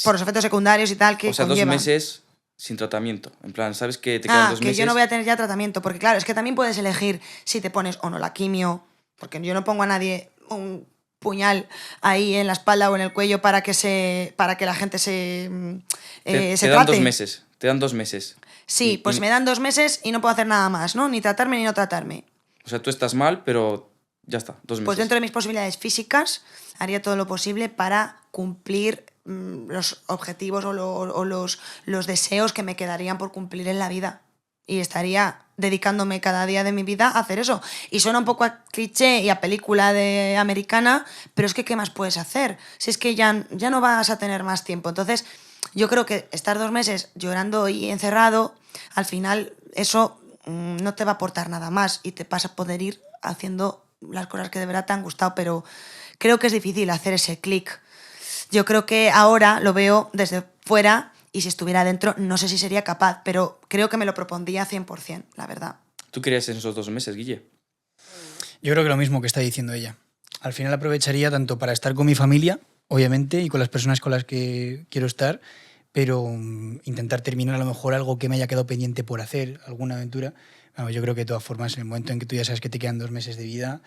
Por los efectos secundarios y tal que O sea, conlleva. 2 meses sin tratamiento. En plan, sabes que te quedan 2 que meses... yo no voy a tener ya tratamiento. Porque claro, es que también puedes elegir si te pones o no la quimio. Porque yo no pongo a nadie un puñal ahí en la espalda o en el cuello para que la gente se te se dan trate. 2 meses. Te dan 2 meses. Sí, pues me dan 2 meses y no puedo hacer nada más, ¿no? Ni tratarme ni no tratarme. O sea, tú estás mal, pero ya está, 2 meses. Pues dentro de mis posibilidades físicas haría todo lo posible para cumplir los objetivos o los deseos que me quedarían por cumplir en la vida. Y estaría dedicándome cada día de mi vida a hacer eso. Y suena un poco a cliché y a película de americana, pero es que ¿qué más puedes hacer? Si es que ya no vas a tener más tiempo. Entonces, yo creo que estar 2 meses llorando y encerrado, al final eso no te va a aportar nada más y te vas a poder ir haciendo las cosas que de verdad te han gustado, pero creo que es difícil hacer ese clic. Yo creo que ahora lo veo desde fuera y si estuviera dentro no sé si sería capaz, pero creo que me lo propondría 100%, la verdad. ¿Tú querías en esos 2 meses, Guille? Yo creo que lo mismo que está diciendo ella. Al final aprovecharía tanto para estar con mi familia, obviamente, y con las personas con las que quiero estar, pero intentar terminar a lo mejor algo que me haya quedado pendiente por hacer, alguna aventura. Vamos, yo creo que de todas formas, en el momento en que tú ya sabes que te quedan 2 meses de vida,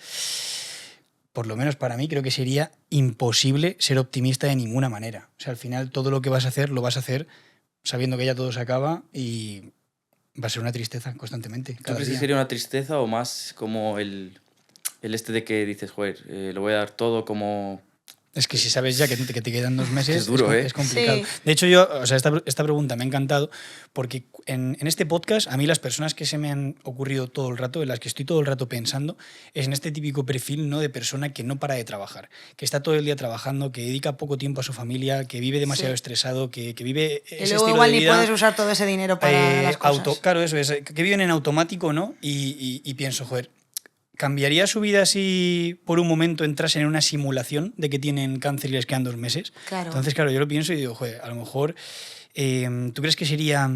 por lo menos para mí, creo que sería imposible ser optimista de ninguna manera. O sea, al final todo lo que vas a hacer, lo vas a hacer sabiendo que ya todo se acaba y va a ser una tristeza constantemente. ¿Tú crees que sería una tristeza o más como el este de que dices, joder, lo voy a dar todo como... Es que si sabes ya que te quedan 2 meses, Es duro, es complicado. Sí. De hecho, yo, o sea, esta pregunta me ha encantado porque en este podcast, a mí las personas que se me han ocurrido todo el rato, en las que estoy todo el rato pensando, es en este típico perfil, ¿no?, de persona que no para de trabajar, que está todo el día trabajando, que dedica poco tiempo a su familia, que vive demasiado estresado, que vive Y ese luego estilo igual de ni vida. puedes usar todo ese dinero para las cosas. Claro, eso es, que viven en automático, ¿no? Y pienso, joder, ¿cambiaría su vida si por un momento entrasen en una simulación de que tienen cáncer y les quedan 2 meses? Claro. Entonces, claro, yo lo pienso y digo, joder, a lo mejor, ¿tú crees que sería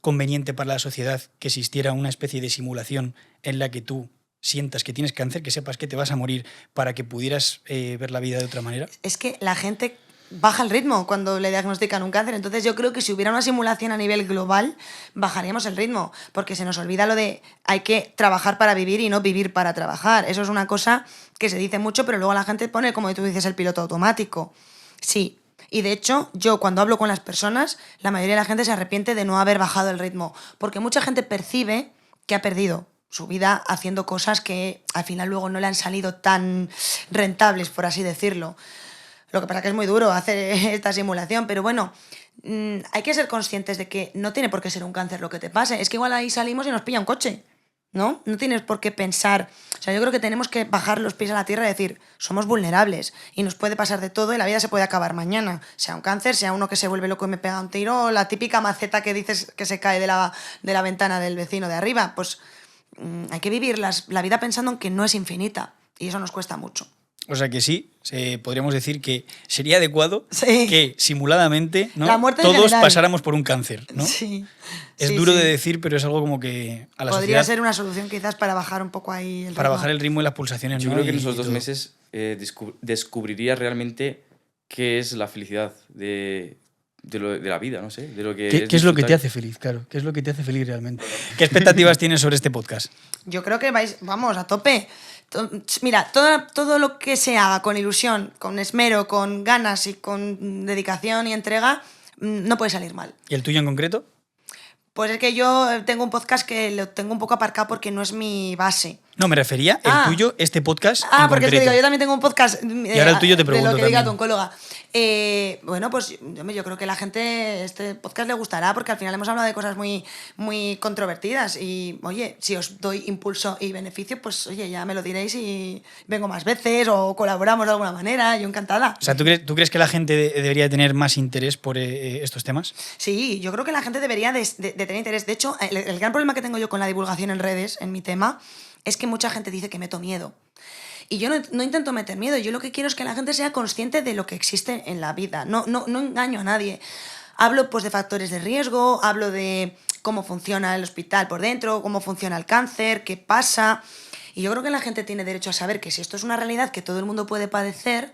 conveniente para la sociedad que existiera una especie de simulación en la que tú sientas que tienes cáncer, que sepas que te vas a morir para que pudieras ver la vida de otra manera? Es que la gente baja el ritmo cuando le diagnostican un cáncer. Entonces yo creo que si hubiera una simulación a nivel global, bajaríamos el ritmo, porque se nos olvida lo de hay que trabajar para vivir y no vivir para trabajar. Eso es una cosa que se dice mucho, pero luego la gente pone, como tú dices, el piloto automático. Sí. Y de hecho, yo cuando hablo con las personas, la mayoría de la gente se arrepiente de no haber bajado el ritmo, porque mucha gente percibe que ha perdido su vida haciendo cosas que al final luego no le han salido tan rentables, por así decirlo. Lo que pasa que es muy duro hacer esta simulación, pero bueno, hay que ser conscientes de que no tiene por qué ser un cáncer lo que te pase. Es que igual ahí salimos y nos pilla un coche, ¿no? No tienes por qué pensar... O sea, yo creo que tenemos que bajar los pies a la tierra y decir, somos vulnerables y nos puede pasar de todo y la vida se puede acabar mañana. Sea un cáncer, sea uno que se vuelve loco y me pega un tiro, o la típica maceta que dices que se cae de la ventana del vecino de arriba. Pues hay que vivir la vida pensando en que no es infinita y eso nos cuesta mucho. O sea que sí, podríamos decir que sería adecuado Sí. que simuladamente, ¿no?, La muerte en todos general. pasáramos por un cáncer, ¿no? Sí. Es Sí, duro sí. de decir, pero es algo como que a la Podría sociedad, ser una solución quizás para bajar un poco ahí el para ritmo. bajar el ritmo y las pulsaciones. Yo ¿no? creo que en Y esos 2 todo. meses descubriría realmente qué es la felicidad de la vida, no sé. De lo que ¿Qué es lo que te disfrutar. hace feliz? Claro, ¿qué es lo que te hace feliz realmente? ¿Qué expectativas tienes sobre este podcast? Yo creo que vamos, a tope. Mira, todo lo que se haga con ilusión, con esmero, con ganas y con dedicación y entrega, no puede salir mal. ¿Y el tuyo en concreto? Pues es que yo tengo un podcast que lo tengo un poco aparcado porque no es mi base. No, me refería Ah. el tuyo, este podcast en Porque te concreto. digo, yo también tengo un podcast Y ahora el tuyo te de pregunto lo que diga tu también. oncóloga. Bueno, pues yo creo que a la gente este podcast le gustará porque al final hemos hablado de cosas muy, muy controvertidas y, oye, si os doy impulso y beneficio, pues, oye, ya me lo diréis y vengo más veces o colaboramos de alguna manera, yo encantada. O sea, ¿tú crees que la gente debería tener más interés por estos temas? Sí, yo creo que la gente debería de tener interés. De hecho, el gran problema que tengo yo con la divulgación en redes, en mi tema, es que mucha gente dice que meto miedo. Y yo no intento meter miedo, yo lo que quiero es que la gente sea consciente de lo que existe en la vida. No engaño a nadie. Hablo pues de factores de riesgo, hablo de cómo funciona el hospital por dentro, cómo funciona el cáncer, qué pasa. Y yo creo que la gente tiene derecho a saber que si esto es una realidad que todo el mundo puede padecer,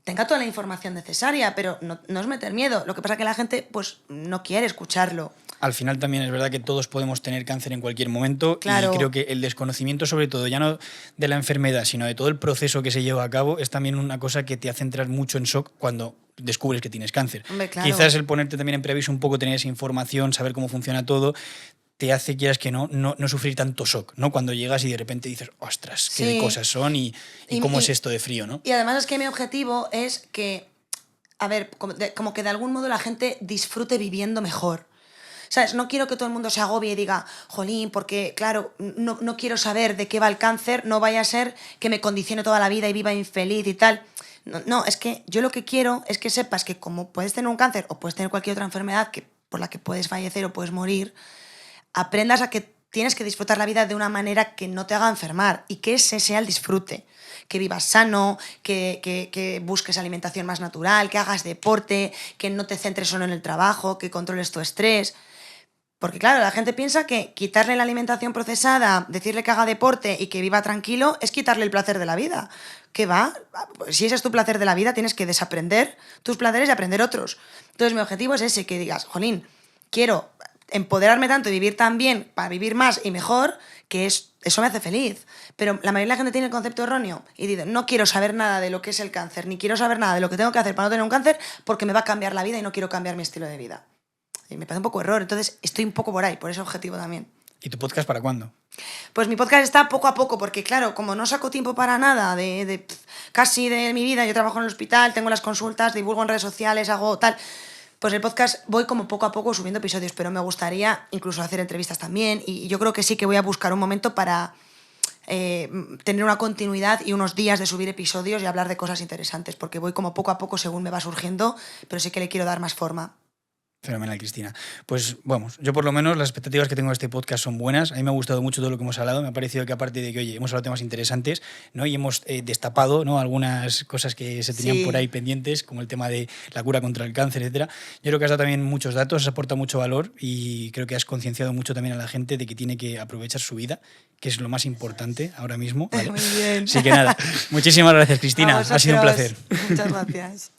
tenga toda la información necesaria, pero no es meter miedo. Lo que pasa es que la gente pues no quiere escucharlo. Al final también es verdad que todos podemos tener cáncer en cualquier momento Claro. y creo que el desconocimiento sobre todo, ya no de la enfermedad, sino de todo el proceso que se lleva a cabo, es también una cosa que te hace entrar mucho en shock cuando descubres que tienes cáncer. Hombre, claro. Quizás el ponerte también en preaviso un poco, tener esa información, saber cómo funciona todo, te hace, quieras que no sufrir tanto shock, ¿no? Cuando llegas y de repente dices, ostras, qué Sí. de cosas son y cómo es esto de frío, ¿no? Y además es que mi objetivo es que, a ver, como que de algún modo la gente disfrute viviendo mejor. ¿Sabes? No quiero que todo el mundo se agobie y diga, jolín, porque, claro, no quiero saber de qué va el cáncer, no vaya a ser que me condicione toda la vida y viva infeliz y tal. No, es que yo lo que quiero es que sepas que como puedes tener un cáncer o puedes tener cualquier otra enfermedad por la que puedes fallecer o puedes morir, aprendas a que tienes que disfrutar la vida de una manera que no te haga enfermar y que ese sea el disfrute. Que vivas sano, que busques alimentación más natural, que hagas deporte, que no te centres solo en el trabajo, que controles tu estrés. Porque claro, la gente piensa que quitarle la alimentación procesada, decirle que haga deporte y que viva tranquilo es quitarle el placer de la vida. ¿Qué va? Si ese es tu placer de la vida, tienes que desaprender tus placeres y aprender otros. Entonces mi objetivo es ese, que digas, jolín, quiero empoderarme tanto y vivir tan bien para vivir más y mejor, que eso me hace feliz. Pero la mayoría de la gente tiene el concepto erróneo y dice, no quiero saber nada de lo que es el cáncer, ni quiero saber nada de lo que tengo que hacer para no tener un cáncer porque me va a cambiar la vida y no quiero cambiar mi estilo de vida. Y me parece un poco error, entonces estoy un poco por ahí, por ese objetivo también. ¿Y tu podcast para cuándo? Pues mi podcast está poco a poco, porque claro, como no saco tiempo para nada casi de mi vida, yo trabajo en el hospital, tengo las consultas, divulgo en redes sociales, hago tal, pues el podcast voy como poco a poco subiendo episodios, pero me gustaría incluso hacer entrevistas también y yo creo que sí que voy a buscar un momento para tener una continuidad y unos días de subir episodios y hablar de cosas interesantes, porque voy como poco a poco según me va surgiendo, pero sí que le quiero dar más forma. Fenomenal, Cristina. Pues vamos, yo por lo menos las expectativas que tengo de este podcast son buenas. A mí me ha gustado mucho todo lo que hemos hablado. Me ha parecido que aparte de que, oye, hemos hablado de temas interesantes, ¿no? Y hemos destapado, ¿no?, algunas cosas que se tenían Sí. por ahí pendientes, como el tema de la cura contra el cáncer, etcétera. Yo creo que has dado también muchos datos, has aportado mucho valor y creo que has concienciado mucho también a la gente de que tiene que aprovechar su vida, que es lo más importante ahora mismo, ¿vale? Muy bien. Así que nada, muchísimas gracias, Cristina. A Ha sido un vosotros. placer. Muchas gracias.